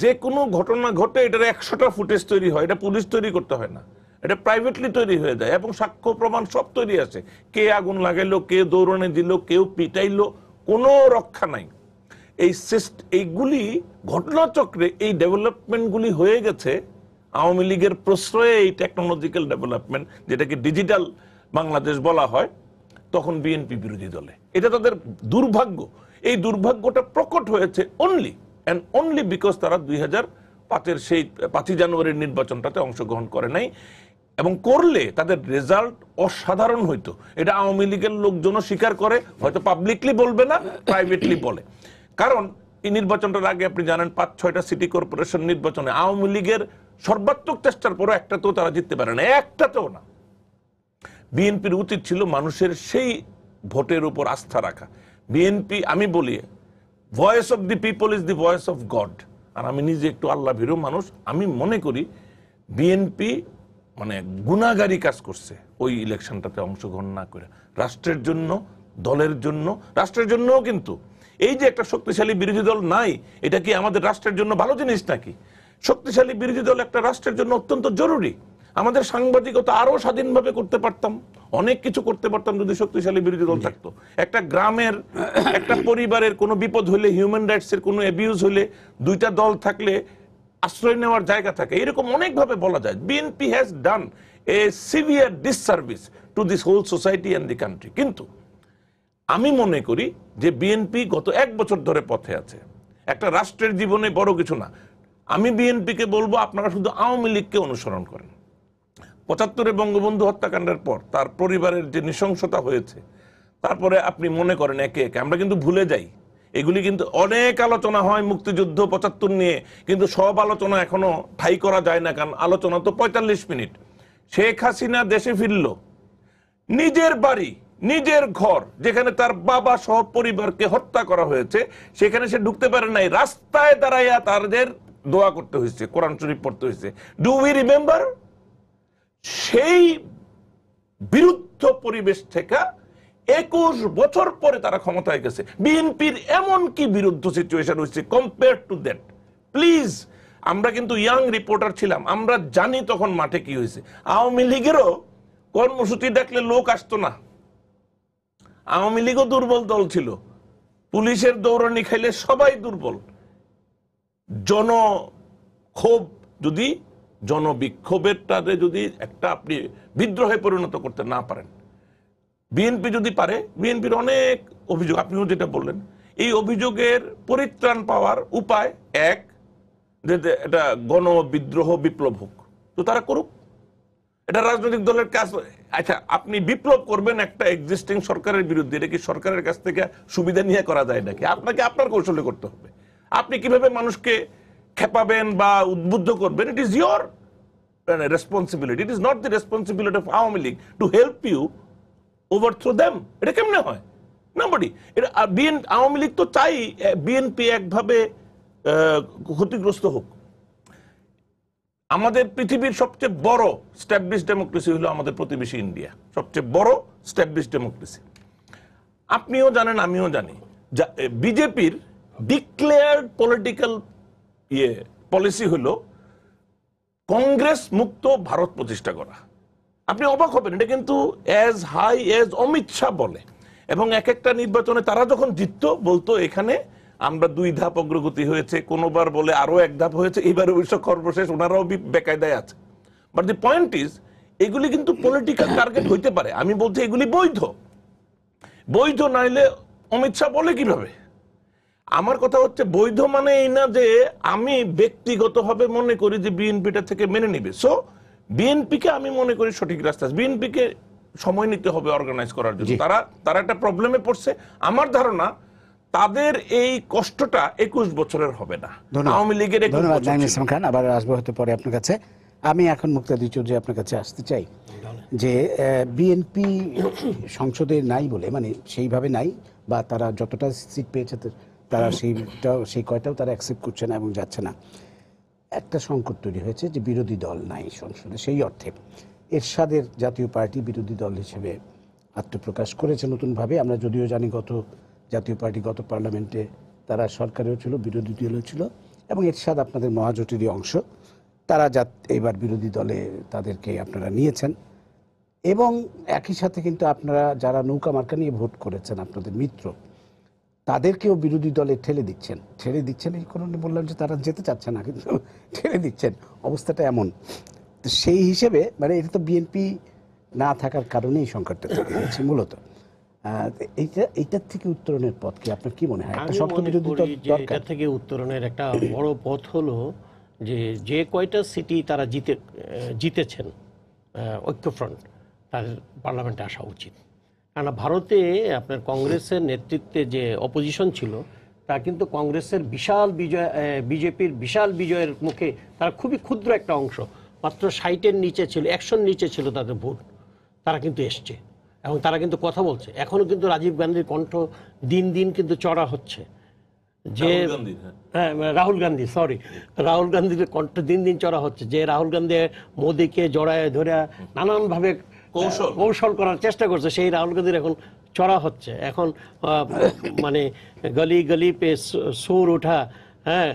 যে কোনো ঘটনা ঘটে এটার 100টা ফুটেজ তৈরি হয়, এটা পুলিশ তৈরি করতে হয় না, এটা প্রাইভেটলি তৈরি হয়ে যায়, এবং সাক্ষ্য প্রমাণ সব তৈরি আছে। কে আগুন লাগাইলো, কে দৌড়ানে দিল, কেউ পিটাইলো, কোনো রক্ষা নাই। এইগুলি ঘটনাচক্রে এই ডেভেলপমেন্টগুলি হয়ে গেছে আওয়ামী লীগের প্রশ্রয়ে। এই টেকনোলজিক্যাল ডেভেলপমেন্ট, যেটাকে ডিজিটাল বাংলাদেশ বলা হয়, তখন বিএনপি বিরোধী দলে। এটা তাদের দুর্ভাগ্য। এই দুর্ভাগ্যটা প্রকট হয়েছে অনলি বিকজ তারা 2005-এর সেই 5ই জানুয়ারির নির্বাচনটাতে অংশগ্রহণ করে নাই, এবং করলে তাদের রেজাল্ট অসাধারণ হইতো। এটা আওয়ামী লীগের লোকজনও স্বীকার করে, হয়তো পাবলিকলি বলবে না, প্রাইভেটলি বলে। কারণ এই নির্বাচনটার আগে আপনি জানেন 5-6টা সিটি কর্পোরেশন নির্বাচনে আওয়ামী লীগের সর্বাত্মক চেষ্টার পরও একটাতেও তারা জিততে পারে না, একটাতেও না। বিএনপির উচিত ছিল মানুষের সেই ভোটের উপর আস্থা রাখা। বিএনপি, আমি বলি, voice of the people is the voice of God. আর আমি নিজে একটু আল্লাহ ভীরু মানুষ, আমি মনে করি বিএনপি মানে গুনাহগারি কাজ করছে ওই ইলেকশনটাতে অংশগ্রহণ না করে। রাষ্ট্রের জন্য, দলের জন্য, রাষ্ট্রের জন্যও কিন্তু এই যে একটা শক্তিশালী বিরোধী দল নাই, এটা কি আমাদের রাষ্ট্রের জন্য ভালো জিনিস নাকি? শক্তিশালী বিরোধী দল একটা রাষ্ট্রের জন্য অত্যন্ত জরুরি। আমাদের সাংবাদিকতা আরো স্বাধীনভাবে করতে পারতাম, অনেক কিছু করতে পারতাম যদি শক্তিশালী বিরোধী দল থাকতো। একটা গ্রামের, একটা পরিবারের কোনো বিপদ হলে, হিউম্যান রাইটস এর কোনো অ্যাবিউজ হলে, 2টা দল থাকলে আশ্রয় নেওয়ার জায়গা থাকে। এরকম অনেকভাবে বলা যায়। BNP has done a severe disservice to this whole society and the country. কিন্তু আমি মনে করি যে বিএনপি গত 1 বছর ধরে পথে আছে। একটা রাষ্ট্রের জীবনে বড় কিছু না। আমি বিএনপিকে বলবো, আপনারা শুধু আওয়ামী লীগকে অনুসরণ করেন। 75-এ বঙ্গবন্ধু হত্যাকাণ্ডের পর তার পরিবারের যে নৃশংসতা হয়েছে, তারপরে আপনি মনে করেন একে একে আমরা কিন্তু ভুলে যাই। এগুলি কিন্তু অনেক আলোচনা হয় মুক্তিযুদ্ধ 75 নিয়ে, কিন্তু সব আলোচনা এখনো ঠাই করা যায় না, কারণ আলোচনা তো 45 মিনিট। শেখ হাসিনা দেশে ফিরল, নিজের বাড়ি নিজের ঘর যেখানে তার বাবা সহ পরিবারকে হত্যা করা হয়েছে সেখানে সে ঢুকতে পারে নাই, রাস্তায় দাঁড়াইয়া তাদের দোয়া করতে হয়েছে, কোরআন শরীফ পড়তে হয়েছে। Do we remember? সেই বিরুদ্ধ পরিবেশ থেকে 21 বছর পরে তারা ক্ষমতায় গেছে। বিএনপির এমন কি বিরুদ্ধ সিচুয়েশন হয়েছে কম্পেয়ার টু দ্যাট? প্লিজ, আমরা কিন্তু ইয়াং রিপোর্টার ছিলাম, আমরা জানি তখন মাঠে কি হয়েছে। আওয়ামী লীগেরও কর্মসূচি ডাকলে লোক আসতো না, আওয়ামী লীগও দুর্বল দল ছিল, পুলিশের দৌড়ানি খাইলে সবাই দুর্বল। জনক্ষোভ যদি, জনবিক্ষোভেরটাতে যদি একটা আপনি বিদ্রোহে পরিণত করতে না পারেন, বিএনপি যদি পারে, বিএনপির অনেক অভিযোগ আপনিও যেটা বললেন, এই অভিযোগের পরিত্রাণ পাওয়ার উপায় এক, যে এটা গণবিদ্রোহ বিপ্লব হোক, তো তারা করুক, এটা রাজনৈতিক দলের কাজ। আচ্ছা, আপনি বিপ্লব করবেন একটা এক্সিস্টিং সরকারের বিরুদ্ধে, এটা কি সরকারের কাছ থেকে সুবিধা নিয়ে করা যায় নাকি? আপনাকে আপনার কৌশলে করতে হবে। আপনি কিভাবে মানুষকে খেপাবেন বা উদ্বুদ্ধ করবেন, it is your responsibility, it is not the responsibility of Awami League to help you overthrow them. এটা কেমনে হয়? নবডি। এটা আওয়ামী লীগ তো চাই বিএনপি একভাবে ক্ষতিগ্রস্ত হোক। আমাদের পৃথিবীর সবচেয়ে বড় স্ট্যাবলিশ ডেমোক্রেসি হলো আমাদের প্রতিবেশী ইন্ডিয়া, সবচেয়ে বড় স্ট্যাবলিশ ডেমোক্রেসি। আপনিও জানেন, আমিও জানি, বিজেপির ডিক্লেয়ার্ড পলিটিক্যাল পলিসি হলো কংগ্রেস মুক্ত ভারত প্রতিষ্ঠা করা। আপনি অবাক হবেন, এটা কিন্তু as high as Amit Shah বলে। এবং এক একটা নির্বাচনে তারা যখন জিততো বলতো এখানে আমরা 2 ধাপ অগ্রগতি হয়েছে, কোনোবার বলে আরো 1 ধাপ হয়েছে, এবার অবশ্য সর্বশেষ ওনারাও বেকায়দায় আছে। বাট দি পয়েন্ট ইজ, এগুলি কিন্তু পলিটিক্যাল টার্গেট হইতে পারে। আমি বলছি এগুলি বৈধ, বৈধ নাইলে অমিত শাহ বলে কিভাবে? আমার কথা হচ্ছে বৈধ মানে এই না যে আমি ব্যক্তিগতভাবে মনে করি যে বিএনপিটা থেকে মেনে নিবে। সো বিএনপিকে আমি মনে করি সঠিক রাস্তা, বিএনপিকে সময় নিতে হবে অর্গানাইজ করার জন্য। তারা একটা প্রবলেমে পড়ছে। আমার ধারণা তাদের এই কষ্টটা 21 বছরের হবে না, আওয়ামী লীগের 21 বছর ছিল। খান, আবার আসবো হতে পারে আপনার কাছে। আমি এখন মুক্তাদি চৌধুরী আপনার কাছে আসতে চাই যে বিএনপি সংসদে নাই বলে, মানে সেইভাবে নাই, বা তারা যতটা সিট পেয়েছে তারা সেই কয়টাও তারা অ্যাকসেপ্ট করছে না এবং যাচ্ছে না। একটা সংকট তৈরি হয়েছে যে বিরোধী দল নাই সংসদে। সেই অর্থে এরশাদের জাতীয় পার্টি বিরোধী দল হিসেবে আত্মপ্রকাশ করেছে নতুনভাবে। আমরা যদিও জানি জাতীয় পার্টি গত পার্লামেন্টে তারা সরকারেও ছিল, বিরোধী দলেও ছিল, এবং এরশাদ আপনাদের মহাজোটেরই অংশ। তারা এবার বিরোধী দলে তাদেরকে আপনারা নিয়েছেন, এবং একই সাথে কিন্তু আপনারা যারা নৌকা মার্কা নিয়ে ভোট করেছেন, আপনাদের মিত্র, তাদেরকেও বিরোধী দলে ঠেলে দিচ্ছেন। এই কারণে বললাম যে তারা যেতে চাচ্ছে না, কিন্তু ঠেলে দিচ্ছেন। অবস্থাটা এমন। তো সেই হিসেবে মানে এটা তো বিএনপি না থাকার কারণেই সংকটটা তৈরি হয়েছে মূলত। এইটার থেকে উত্তরণের পথ কি আপনার কি মনে হয়? একটা শক্ত বিরোধী দল দরকার। এটা থেকে উত্তরণের একটা বড় পথ হলো যে কয়টা সিটি তারা জিতেছেন ঐক্যফ্রন্ট, তাদের পার্লামেন্টে আসা উচিত। কারণ ভারতে আপনার কংগ্রেসের নেতৃত্বে যে অপোজিশন ছিল, তা কিন্তু কংগ্রেসের বিশাল বিজয়, বিজেপির বিশাল বিজয়ের মুখে তারা খুবই ক্ষুদ্র একটা অংশ, মাত্র 60-এর নিচে ছিল, 100-র নিচে ছিল তাদের ভোট। তারা কিন্তু এসছে এবং তারা কিন্তু কথা বলছে। এখনো কিন্তু রাজীব গান্ধীর কণ্ঠ দিন দিন কিন্তু চড়া হচ্ছে, যে রাহুল গান্ধীর কণ্ঠ দিন দিন চড়া হচ্ছে, যে রাহুল গান্ধী মোদীকে জড়ায় ধরে নানানভাবে কৌশল করার চেষ্টা করছে, সেই রাহুল গান্ধীর এখন চড়া হচ্ছে। এখন মানে গলি গলি পে সুর ওঠা, হ্যাঁ,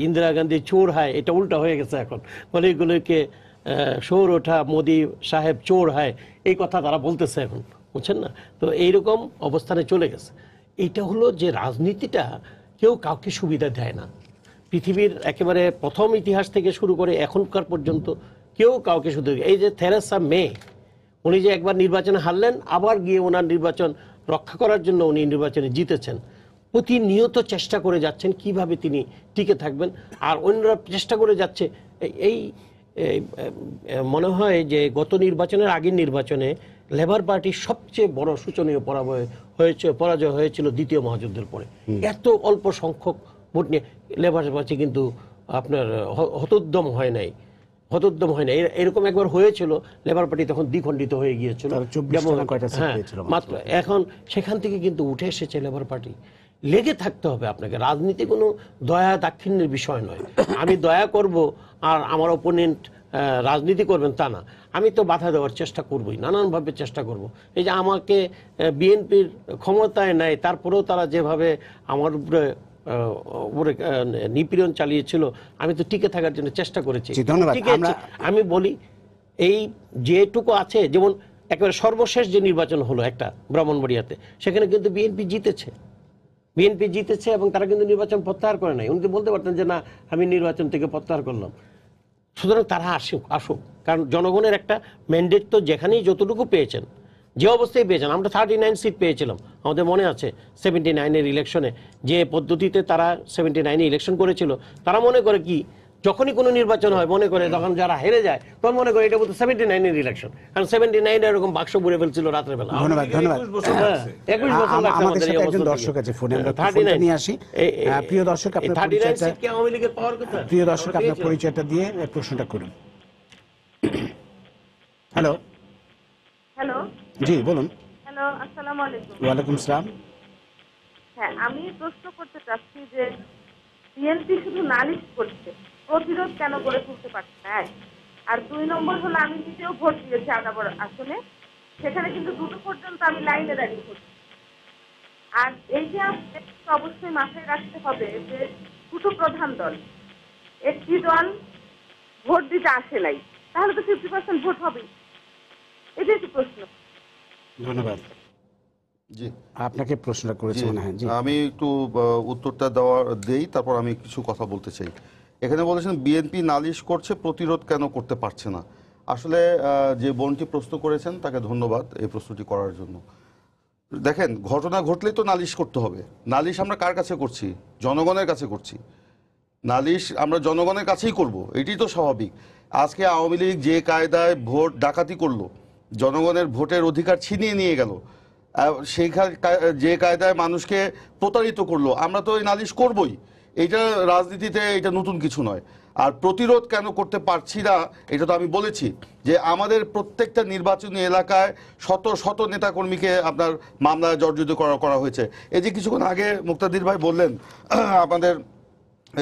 ইন্দিরা গান্ধী চোর হয়, এটা উল্টা হয়ে গেছে। এখন গলিগুলিকে সুর ওঠা, মোদী সাহেব চোর হয়, এই কথা তারা বলতেছে এখন, বুঝছেন না? তো এইরকম অবস্থানে চলে গেছে। এইটা হলো যে রাজনীতিটা কেউ কাউকে সুবিধা দেয় না। পৃথিবীর একেবারে প্রথম ইতিহাস থেকে শুরু করে এখনকার পর্যন্ত কেউ কাউকে সুবিধা, এই যে থেরেসা মে, উনি যে একবার নির্বাচনে হারলেন, আবার গিয়ে ওনার নির্বাচন রক্ষা করার জন্য উনি নির্বাচনে জিতেছেন। প্রতিনিয়ত চেষ্টা করে যাচ্ছেন কিভাবে তিনি টিকে থাকবেন, আর অন্যরা চেষ্টা করে যাচ্ছে। এই মনে হয় যে গত নির্বাচনের আগের নির্বাচনে লেবার পার্টির সবচেয়ে বড় শোচনীয় পরাজয় হয়েছিল দ্বিতীয় মহাযুদ্ধের পরে। এত অল্প সংখ্যক ভোট নিয়ে লেবার পার্টি কিন্তু আপনার হতোদ্যম হয় নাই, হতোদ্যম হয় না। এরকম একবার হয়েছিল, লেবার পার্টি তখন দ্বিখণ্ডিত হয়ে গিয়েছিল, তারা 24 না কয়টা সিট হ্যাঁ, পেয়েছিল মাত্র। এখন সেখান থেকে কিন্তু উঠে এসেছে লেবার পার্টি। লেগে থাকতে হবে আপনাকে। রাজনীতি কোনো দয়া দাক্ষিণ্যের বিষয় নয়। আমি দয়া করব আর আমার অপোনেন্ট রাজনীতি করবেন তা না। আমি তো বাধা দেওয়ার চেষ্টা করবই, নানানভাবে চেষ্টা করব। এই যে আমাকে বিএনপির ক্ষমতায় নেয়, তারপরেও তারা যেভাবে আমার উপরে নিপীড়ন চালিয়েছিল, আমি তো টিকে থাকার জন্য চেষ্টা করেছি। জি, ধন্যবাদ। টিকে আছি। আমি বলি এই যেটুকু আছে, যেমন একেবারে সর্বশেষ যে নির্বাচন হলো একটা ব্রাহ্মণবাড়িয়াতে, সেখানে কিন্তু বিএনপি জিতেছে এবং তারা কিন্তু নির্বাচন প্রত্যাহার করে নাই। উনি তো বলতে পারতেন যে না, আমি নির্বাচন থেকে প্রত্যাহার করলাম। সুতরাং তারা আসুক, কারণ জনগণের একটা ম্যান্ডেট তো যেখানেই যতটুকু পেয়েছেন, যে অবস্থায় পেয়েছেন। আমরা 39 সিট পেয়েছিলাম, আমাদের মনে আছে 79-এর ইলেকশনে যে পদ্ধতিতে তারা 79-এ ইলেকশন করেছিল। তারা মনে করে কি, যখনই কোনো নির্বাচন হয় মনে করে, তখন যারা হেরে যায় তখন মনে করে এটা বলতে 79-এর ইলেকশন, কারণ 79 এরকম বাক্স ভরে ফেলছিল রাত্রে বেলা। ধন্যবাদ। 21 বছর লাগছে। 21 বছর লাগছে আমাদের আমাদের এই সাথে একজন অবস্থা দর্শক থেকে। আছে ফোনে, আমরা 39 ফোনটা নিয়ে আসি। প্রিয় দর্শক, আপনার 39 পরিচয়টা, সিট কি আওয়ামী লীগের পাওয়ার কথা? প্রিয় দর্শক আপনার পরিচয়টা দিয়ে প্রশ্নটা করুন। হ্যালো। হ্যালো। জি বলুন। হ্যালো, আসসালামু আলাইকুম। ওয়ালাইকুম সালাম। হ্যাঁ, আমি প্রশ্ন করতে চাচ্ছি যে বিএনপি শুধু নালিশ করছে, প্রতিরোধ কেন করে তুলতে পারছে না? আর 2 নম্বর হলো, আমি নিজেও ভোট দিয়েছি আদাবর আসলে, সেখানে কিন্তু 2টো পর্যন্ত আমি লাইনে দাঁড়িয়ে করছি। আর এই যে আমাদের অবশ্যই মাথায় রাখতে হবে যে 2টো প্রধান দল, একটি দল ভোট দিতে আসে নাই, তাহলে তো 50% ভোট হবেই। এটাই তো প্রশ্ন। ধন্যবাদ। জি, আপনাকে প্রশ্নটা করেছি মনে হয়। জি, আমি একটু উত্তরটা দেই, তারপর আমি কিছু কথা বলতে চাই। এখানে বলেছেন বিএনপি নালিশ করছে, প্রতিরোধ কেন করতে পারছে না। আসলে যে বোনটি প্রশ্ন করেছেন তাকে ধন্যবাদ এই প্রশ্নটি করার জন্য। দেখেন, ঘটনা ঘটলেই তো নালিশ করতে হবে। নালিশ আমরা কার কাছে করছি? জনগণের কাছে করছি। নালিশ আমরা জনগণের কাছেই করব, এটাই তো স্বাভাবিক। আজকে আওয়ামী লীগ যে কায়দায় ভোট ডাকাতি করলো, জনগণের ভোটের অধিকার ছিনিয়ে নিয়ে গেল, সেই যে কায়দায় মানুষকে প্রতারিত করলো, আমরা তো এই নালিশ করবই। এটা রাজনীতিতে এটা নতুন কিছু নয়। আর প্রতিরোধ কেন করতে পারছি না, এটা তো আমি বলেছি যে আমাদের প্রত্যেকটা নির্বাচনী এলাকায় শত শত নেতাকর্মীকে আপনার মামলায় জর্জরিত করা হয়েছে। এই যে কিছুক্ষণ আগে মুক্তাদির ভাই বললেন আমাদের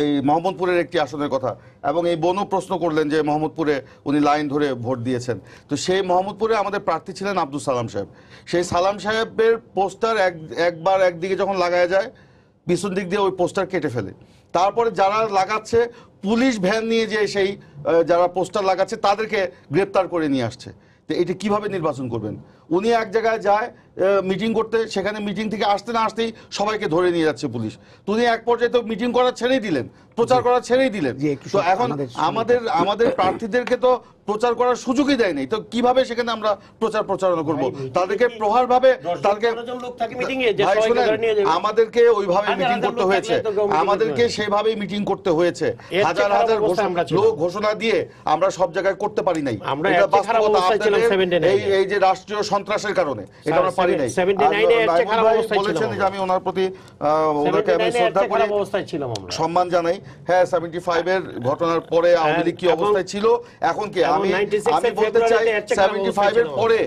এই মোহাম্মদপুরের একটি আসনের কথা, এবং এই বোনও প্রশ্ন করলেন যে মোহাম্মদপুরে উনি লাইন ধরে ভোট দিয়েছেন। তো সেই মোহাম্মদপুরে আমাদের প্রার্থী ছিলেন আব্দুল সালাম সাহেব। সেই সালাম সাহেবের পোস্টার একবার একদিকে যখন লাগায় যায়, পিছন দিক দিয়ে ওই পোস্টার কেটে ফেলে। তারপরে যারা লাগাচ্ছে, পুলিশ ভ্যান নিয়ে যে সেই যারা পোস্টার লাগাচ্ছে তাদেরকে গ্রেপ্তার করে নিয়ে আসছে। তো এটা কিভাবে নির্বাচন করবেন? উনি এক জায়গায় যায় মিটিং করতে, সেখানে মিটিং থেকে আসতে না আসতেই সবাইকে ধরে নিয়ে যাচ্ছে পুলিশ। তো উনি এক পর্যায়ে তো মিটিং করা ছেড়েই দিলেন, প্রচার করা ছেড়েই দিলেন। তো এখন আমাদের প্রার্থীদেরকে তো প্রচার করার সুযোগই দেয় নাই, তো কিভাবে সেখানে আমরা প্রচারণা করব? তাদেরকে প্রহারভাবে আমাদেরকে ওইভাবে মিটিং করতে হয়েছে, আমাদেরকে সেভাবে মিটিং করতে হয়েছে। হাজার হাজার লোক ঘোষণা দিয়ে আমরা সব জায়গায় করতে পারি নাই। এই যে রাষ্ট্রীয় সন্ত্রাসের কারণে এটা আমরা পারি নাই। বলেছেন যে আমি ওনার প্রতি ওনাকে আমি শ্রদ্ধা করি, সম্মান জানাই। হ্যাঁ, 75 এর ঘটনার পরে আওয়ামী লীগ কি অবস্থায় ছিল, এখন কি? আমি বলতে চাই 75 এর পরে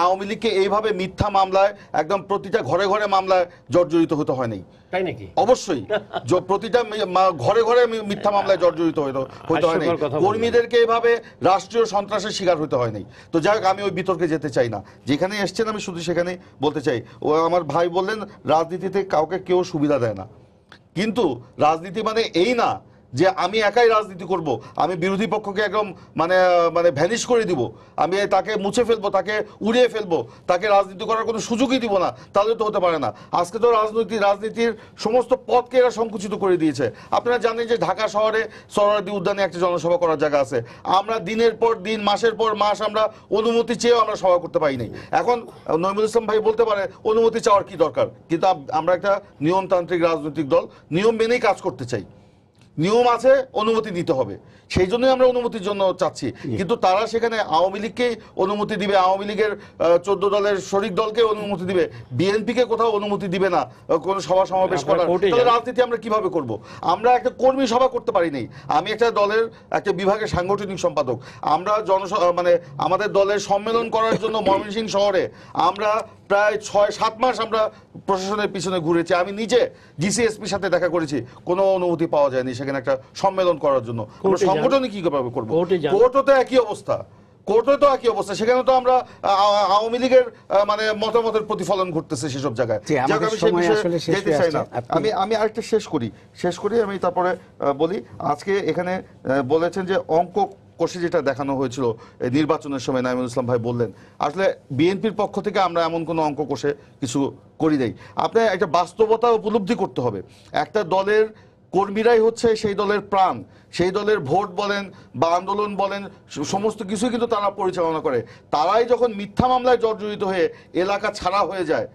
আওয়ামী লীগকে এইভাবে মিথ্যা মামলায়, একদম প্রতিটা ঘরে ঘরে মামলায় জর্জরিত হতে হয় নাই। অবশ্যই প্রতিটা ঘরে ঘরে মিথ্যা মামলায় জর্জরিত হতে হয় নাই। কর্মীদেরকে এভাবে রাষ্ট্রীয় সন্ত্রাসের শিকার হতে হয় নাই। তো যাই হোক, আমি ওই বিতর্কে যেতে চাই না। যেখানে এসছেন আমি শুধু সেখানে বলতে চাই, ও আমার ভাই বললেন রাজনীতিতে কাউকে কেউ সুবিধা দেয় না, কিন্তু রাজনীতি মানে এই না যে আমি একাই রাজনীতি করব, আমি বিরোধী পক্ষকে একদম মানে ভ্যানিশ করে দিব, আমি তাকে মুছে ফেলবো, তাকে উড়িয়ে ফেলবো, তাকে রাজনীতি করার কোনো সুযোগই দিব না, তাহলে তো হতে পারে না। আজকে তো রাজনীতির সমস্ত পথকে এরা সংকুচিত করে দিয়েছে। আপনারা জানেন যে ঢাকা শহরে সোহরাওয়ার্দী উদ্যানে একটা জনসভা করার জায়গা আছে, আমরা দিনের পর দিন, মাসের পর মাস আমরা অনুমতি চেয়েও আমরা সভা করতে পারি নাই। এখন নইমুল ইসলাম ভাই বলতে পারে অনুমতি চাওয়ার কি দরকার, কিন্তু আমরা একটা নিয়মতান্ত্রিক রাজনৈতিক দল, নিয়ম মেনেই কাজ করতে চাই। নিয়ম আছে, অনুমতি দিতে হবে। সেই জন্যই আমরা অনুমতির জন্য চাচ্ছি। কিন্তু তারা সেখানে আওয়ামী লীগকেই অনুমতি দিবে, আওয়ামী লীগের 14 দলের শরিক দলকে অনুমতি দিবে, বিএনপিকে কোথাও অনুমতি দিবে না কোন সভা সমাবেশ করার। তাহলে রাজনীতি আমরা কিভাবে করব? আমরা একটা কর্মী সভা করতে পারি নাই। আমি একটা দলের একটা বিভাগের সাংগঠনিক সম্পাদক। আমরা মানে আমাদের দলের সম্মেলন করার জন্য ময়মনসিংহ শহরে আমরা প্রায় 6-7 মাস আমরা প্রশাসনের পিছনে ঘুরেছি। আমি নিজে ডিসিএসপির সাথে দেখা করেছি, কোনো অনুমতি পাওয়া যায়নি সেখানে একটা সম্মেলন করার জন্য। আমরা সংগঠনে কি ভাবে করবো? কোর্টও তো একই অবস্থা, কোর্টে তো একই অবস্থা। সেখানে তো আমরা আওয়ামী লীগের মানে মতামতের প্রতিফলন ঘটতেছে সেসব জায়গায়। যেতে চাই না। আমি আরেকটা শেষ করি আমি তারপরে বলি। আজকে এখানে বলেছেন যে অঙ্ক কষে যেটা দেখানো হয়েছিল নির্বাচনের সময়, নাঈমুল ইসলাম ভাই বললেন আসলে বিএনপির পক্ষ থেকে আমরা এমন কোনো অঙ্ক কষে কিছু করি নাই। আপনার একটা বাস্তবতা উপলব্ধি করতে হবে। একটা দলের কর্মীরাই হচ্ছে সেই দলের প্রাণ, সেই দলের ভোট বলেন বা আন্দোলন বলেন সমস্ত কিছু কিন্তু তারা পরিচালনা করে। তারাই যখন মিথ্যা মামলায় জর্জরিত হয়ে এলাকা ছাড়া হয়ে যায়,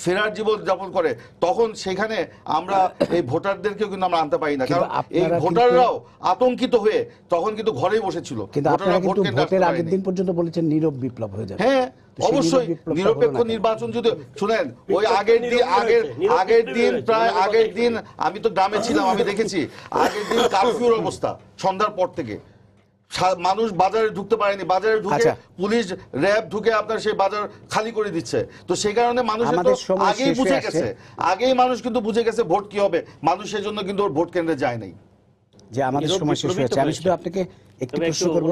ফেরার জীবন যাপন করে, তখন সেখানে আমরা এই ভোটারদেরকেও কিন্তু আমরা আনতে পারি না। কারণ এই ভোটাররাও আতঙ্কিত হয়ে তখন কিন্তু ঘরেই বসেছিল। ভোটের আগের দিন পর্যন্ত বলেছেন নীরব বিপ্লব হয়ে যাবে। হ্যাঁ অবশ্যই নিরপেক্ষ নির্বাচন যদি শুনেন, ওই আগের দিন আমি তো গ্রামে ছিলাম, আমি দেখেছি আগের দিন কারফিউর অবস্থা সন্ধ্যার পর থেকে, মানুষ বাজারে ঢুকতে পারেনি, বাজারে ঢুকে পুলিশ র্যাব ঢুকে আপনার সেই বাজার খালি করে দিচ্ছে। তো সেই কারণে মানুষ আগেই বুঝে গেছে, আগেই মানুষ কিন্তু বুঝে গেছে ভোট কি হবে, মানুষের জন্য কিন্তু ভোট কেন্দ্রে যায় নাই। যে আমাদের সময় শেষ হয়েছে, আমি শুধু আপনাকে একটু প্রশ্ন করব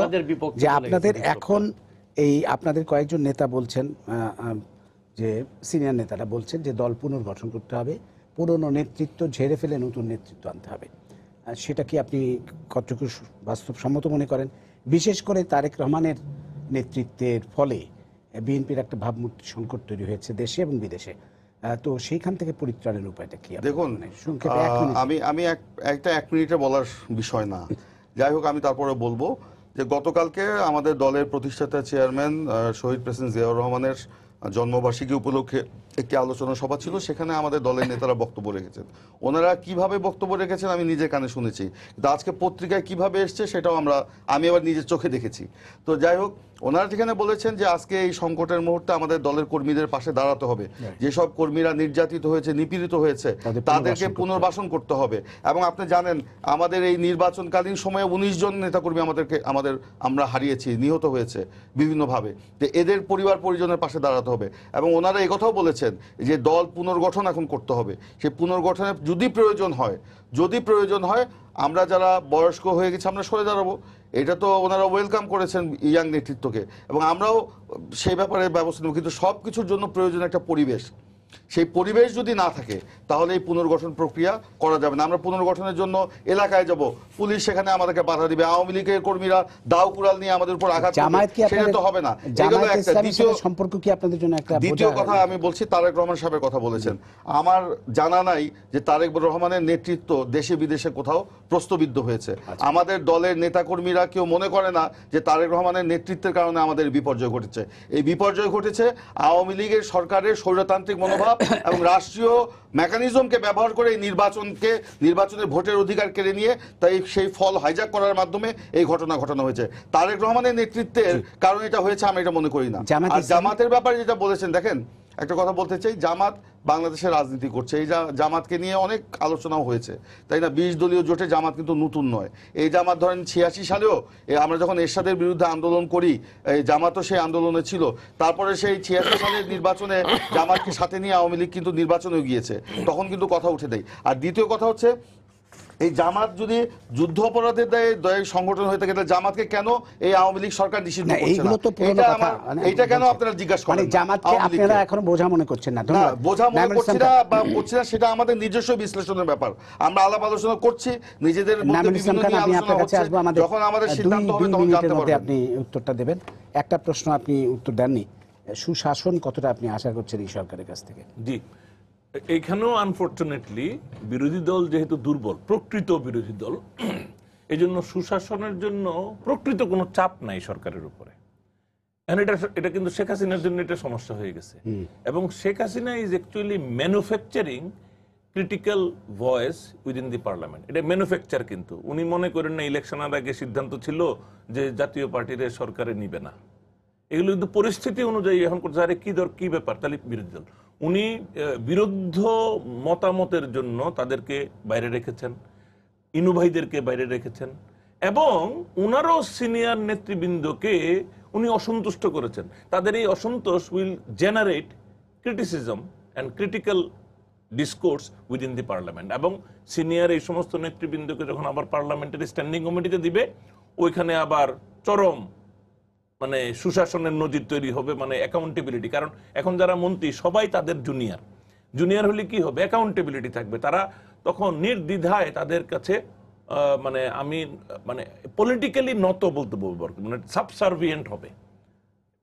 যে আপনাদের এখন এই আপনাদের কয়েকজন নেতা বলছেন, যে সিনিয়র নেতারা বলছেন যে দল পুনর্গঠন করতে হবে, পুরনো নেতৃত্ব ঝেড়ে ফেলে নতুন নেতৃত্ব আনতে হবে। সেটা কি আপনি কতটুকু বাস্তবসম্মত মনে করেন? বিশেষ করে তারেক রহমানের নেতৃত্বের ফলে বিএনপির একটা ভাবমূর্তি সংকট তৈরি হয়েছে দেশে এবং বিদেশে। তো সেইখান থেকে পরিত্রাণের উপায়টা কি? দেখুন, আমি একটা 1 মিনিটে বলার বিষয় না, যাই হোক আমি তারপরে বলবো যে গতকালকে আমাদের দলের প্রতিষ্ঠাতা চেয়ারম্যান শহীদ প্রেসিডেন্ট জিয়াউর রহমানের জন্মবার্ষিকী উপলক্ষে একটি আলোচনা সভা ছিল। সেখানে আমাদের দলের নেতারা বক্তব্য রেখেছেন। ওনারা কিভাবে বক্তব্য রেখেছেন আমি নিজের কানে শুনেছি, কিন্তু আজকে পত্রিকায় কিভাবে এসছে সেটাও আমি আবার নিজের চোখে দেখেছি। তো যাই হোক, ওনারা যেখানে বলেছেন যে আজকে এই সংকটের মুহূর্তে আমাদের দলের কর্মীদের পাশে দাঁড়াতে হবে, যেসব কর্মীরা নির্যাতিত হয়েছে, নিপীড়িত হয়েছে, তাদেরকে পুনর্বাসন করতে হবে। এবং আপনি জানেন আমাদের এই নির্বাচনকালীন সময়ে 19 জন নেতাকর্মী আমরা হারিয়েছি, নিহত হয়েছে বিভিন্নভাবে। তো এদের পরিবার পরিজনের পাশে দাঁড়াতে হবে। এবং ওনারা এই কথাও বলেছেন যে দল পুনর্গঠন এখন করতে হবে। সেই পুনর্গঠনে যদি প্রয়োজন হয় আমরা যারা বয়স্ক হয়ে গেছি আমরা সরে দাঁড়াবো। এটা তো ওনারা ওয়েলকাম করেছেন ইয়াং নেতৃত্বকে, এবং আমরাও সেই ব্যাপারে ব্যবস্থা নেব। কিন্তু সব কিছুর জন্য প্রয়োজন একটা পরিবেশ। সেই পরিবেশ যদি না থাকে তাহলে এই পুনর্গঠন প্রক্রিয়া করা যাবে না। আমরা পুনর্গঠনের জন্য এলাকায় যাব, পুলিশ সেখানে আমাদেরকে বাধা দিবে, আওয়ামী লীগের কর্মীরা দাও কুড়াল নিয়ে আমাদের উপর আঘাত করবে, সেটা তো হবে না। দ্বিতীয় কথা আমি বলছি, তারেক রহমান সাহেবের কথা বলেছেন, আমার জানা নাই যে তারেক রহমানের নেতৃত্ব দেশে বিদেশে কোথাও প্রশ্নবিদ্ধ হয়েছে। আমাদের দলের নেতাকর্মীরা কেউ মনে করে না যে তারেক রহমানের নেতৃত্বের কারণে আমাদের বিপর্যয় ঘটেছে। এই বিপর্যয় ঘটেছে আওয়ামী লীগের সরকারের স্বৈরতান্ত্রিক মনোভাব এবং রাষ্ট্রীয় মেকানিজমকে ব্যবহার করে এই নির্বাচনের ভোটের অধিকার কেড়ে নিয়ে তাই সেই ফল হাইজ্যাক করার মাধ্যমে এই ঘটনা ঘটানো হয়েছে। তারেক রহমানের নেতৃত্বের কারণে এটা হয়েছে আমি এটা মনে করি না। আর জামাতের ব্যাপারে যেটা বলেছেন, দেখেন একটা কথা বলতে চাই, জামাত বাংলাদেশের রাজনীতি করছে। এই জামাতকে নিয়ে অনেক আলোচনাও হয়েছে, তাই না? 20 দলীয় জোটে জামাত কিন্তু নতুন নয়। এই জামাত ধরেন 86 সালেও আমরা যখন এরশাদের বিরুদ্ধে আন্দোলন করি, এই জামাতও সেই আন্দোলনে ছিল। তারপরে সেই 86 সালের নির্বাচনে জামাতকে সাথে নিয়ে আওয়ামী লীগ কিন্তু নির্বাচনেও গিয়েছে, তখন কিন্তু কথা উঠে দেয়। আর দ্বিতীয় কথা হচ্ছে, এই জামাত যদি যুদ্ধ অপরাধের দায়ে সংগঠন হয়ে থাকে তাহলে জামাতকে কেন এই আওয়ামী লীগ সরকার নিষিদ্ধ করছে না? এটা কেন আপনারা জিজ্ঞাসা করেন? জামাতকে আপনারা এখনো বোঝা মনে করছেন না? বোঝা মনে করছি না বা করছি না, সেটা আমাদের নিজস্ব বিশ্লেষণের ব্যাপার। আমরা আলাপ আলোচনা করছি নিজেদের মধ্যে, বিভিন্ন নিয়ে আলোচনা হচ্ছে। যখন আমাদের সিদ্ধান্ত হবে তখন জানতে পারবেন। আপনি উত্তরটা দেবেন। একটা প্রশ্ন আপনি উত্তর দেননি, সুশাসন কতটা আপনি আশা করছেন এই সরকারের কাছ থেকে? জি, এইখানেও আনফরচুনেটলি বিরোধী দল যেহেতু দুর্বল, প্রকৃত বিরোধী দল, এই জন্য সুশাসনের জন্য প্রকৃত কোনো চাপ নাই সরকারের উপরে। এটা কিন্তু শেখ হাসিনার জন্য এটা সমস্যা হয়ে গেছে। এবং Sheikh Hasina is actually manufacturing critical voice within the parliament. এটা ম্যানুফ্যাকচার, কিন্তু উনি মনে করেন না ইলেকশনের আগে সিদ্ধান্ত ছিল যে জাতীয় পার্টির সরকারে নিবে না। এগুলো কিন্তু পরিস্থিতি অনুযায়ী এখন করছে, আরে কি ব্যাপার, তাহলে বিরোধী দল। উনি বিরুদ্ধ মতামতের জন্য তাদেরকে বাইরে রেখেছেন, ইনু ভাইদেরকে বাইরে রেখেছেন, এবং উনারও সিনিয়র নেতৃবৃন্দকে উনি অসন্তুষ্ট করেছেন। তাদের এই অসন্তোষ will generate criticism and critical discourse within the parliament. এবং সিনিয়র এই সমস্ত নেতৃবৃন্দকে যখন আবার পার্লামেন্টারি স্ট্যান্ডিং কমিটিতে দিবে, ওইখানে আবার চরম মানে সুশাসনের নজির তৈরি হবে, মানে অ্যাকাউন্টেবিলিটি। কারণ এখন যারা মন্ত্রী সবাই তাদের জুনিয়র হলে কি হবে, অ্যাকাউন্টেবিলিটি থাকবে। তারা তখন নির্দ্বিধায় তাদের কাছে মানে পলিটিক্যালি নত বলতে বলবো, মানে সাবসার্ভিয়েন্ট হবে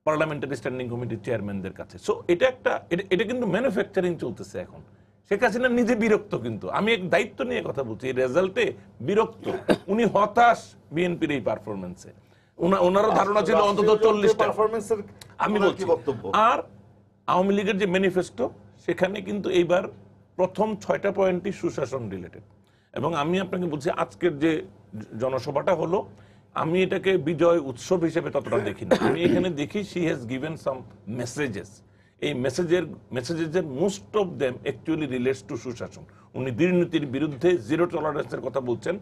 পার্লামেন্টারি স্ট্যান্ডিং কমিটির চেয়ারম্যানদের কাছে। সো এটা কিন্তু ম্যানুফ্যাকচারিং চলতেছে এখন। শেখ হাসিনা নিজে বিরক্ত, কিন্তু আমি এক দায়িত্ব নিয়ে কথা বলছি, এই রেজাল্টে বিরক্ত। উনি হতাশ বিএনপির এই পারফরমেন্সে। ওনারও ধারণা ছিল অন্তত 40টা। আমি বলছি, আর আওয়ামী লীগের যে ম্যানিফেস্টো, সেখানে কিন্তু এইবার প্রথম 6টা পয়েন্টই সুশাসন রিলেটেড। এবং আমি আপনাকে বলছি, আজকের যে জনসভাটা হলো, আমি এটাকে বিজয় উৎসব হিসেবে ততটা দেখি না। আমি এখানে দেখি she has given some messages. এই মেসেজের most of them actually relates to সুশাসন। উনি দুর্নীতির বিরুদ্ধে জিরো টলারেন্সের কথা বলছেন,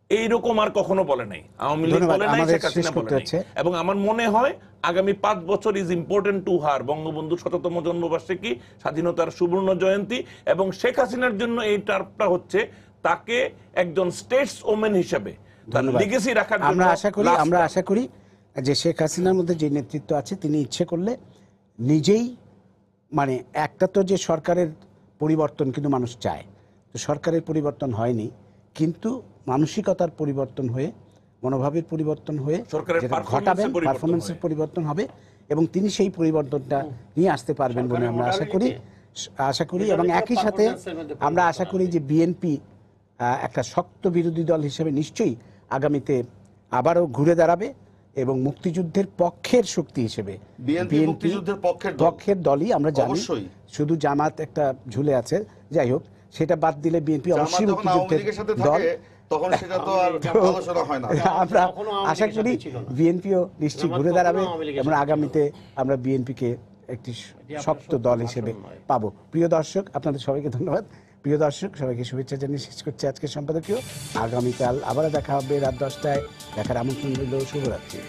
এইরকম আর কখনো বলে নাই, আওয়ামী লীগ বলে নাই, শেখ হাসিনা বলে নাই। এবং আমার মনে হয় আগামী 5 বছর ইজ ইম্পর্টেন্ট টু হার। বঙ্গবন্ধুর শততম জন্মবার্ষিকী, স্বাধীনতার সুবর্ণ জয়ন্তী, এবং শেখ হাসিনার জন্য এই টার্মটা হচ্ছে তাকে একজন স্টেটস ওমেন হিসেবে লিগেসি রাখার জন্য। আমরা আশা করি যে শেখ হাসিনার মধ্যে যে নেতৃত্ব আছে, তিনি ইচ্ছে করলে নিজেই, মানে একটা তো যে সরকারের পরিবর্তন কিন্তু মানুষ চায়, তো সরকারের পরিবর্তন হয়নি, কিন্তু মানসিকতার পরিবর্তন হয়ে, মনোভাবের পরিবর্তন হয়ে ঘটাবেন, পারফরমেন্সের পরিবর্তন হবে, এবং তিনি সেই পরিবর্তনটা নিয়ে আসতে পারবেন বলে আমরা আশা করি। এবং একই সাথে আমরা আশা করি যে বিএনপি একটা শক্ত বিরোধী দল হিসেবে নিশ্চয়ই আগামীতে আবারও ঘুরে দাঁড়াবে, এবং মুক্তিযুদ্ধের পক্ষের শক্তি হিসেবে বিএনপি পক্ষের দলই আমরা জানি। শুধু জামাত একটা ঝুলে আছে, যাই হোক, সেটা বাদ দিলে বিএনপি অবশ্যই মুক্তিযুদ্ধের দল। আমরা আশা করি বিএনপিও নিশ্চয়ই ঘুরে দাঁড়াবে, এবং আগামীতে আমরা বিএনপিকে একটি শক্ত দল হিসেবে পাবো। প্রিয় দর্শক, আপনাদের সবাইকে ধন্যবাদ। প্রিয় দর্শক, সবাইকে শুভেচ্ছা জানিয়ে শেষ করছি আজকের সম্পাদকীয়। আগামীকাল আবারও দেখা হবে রাত 10টায়। দেখার আমন্ত্রণ রইল। শুভরাত্রি।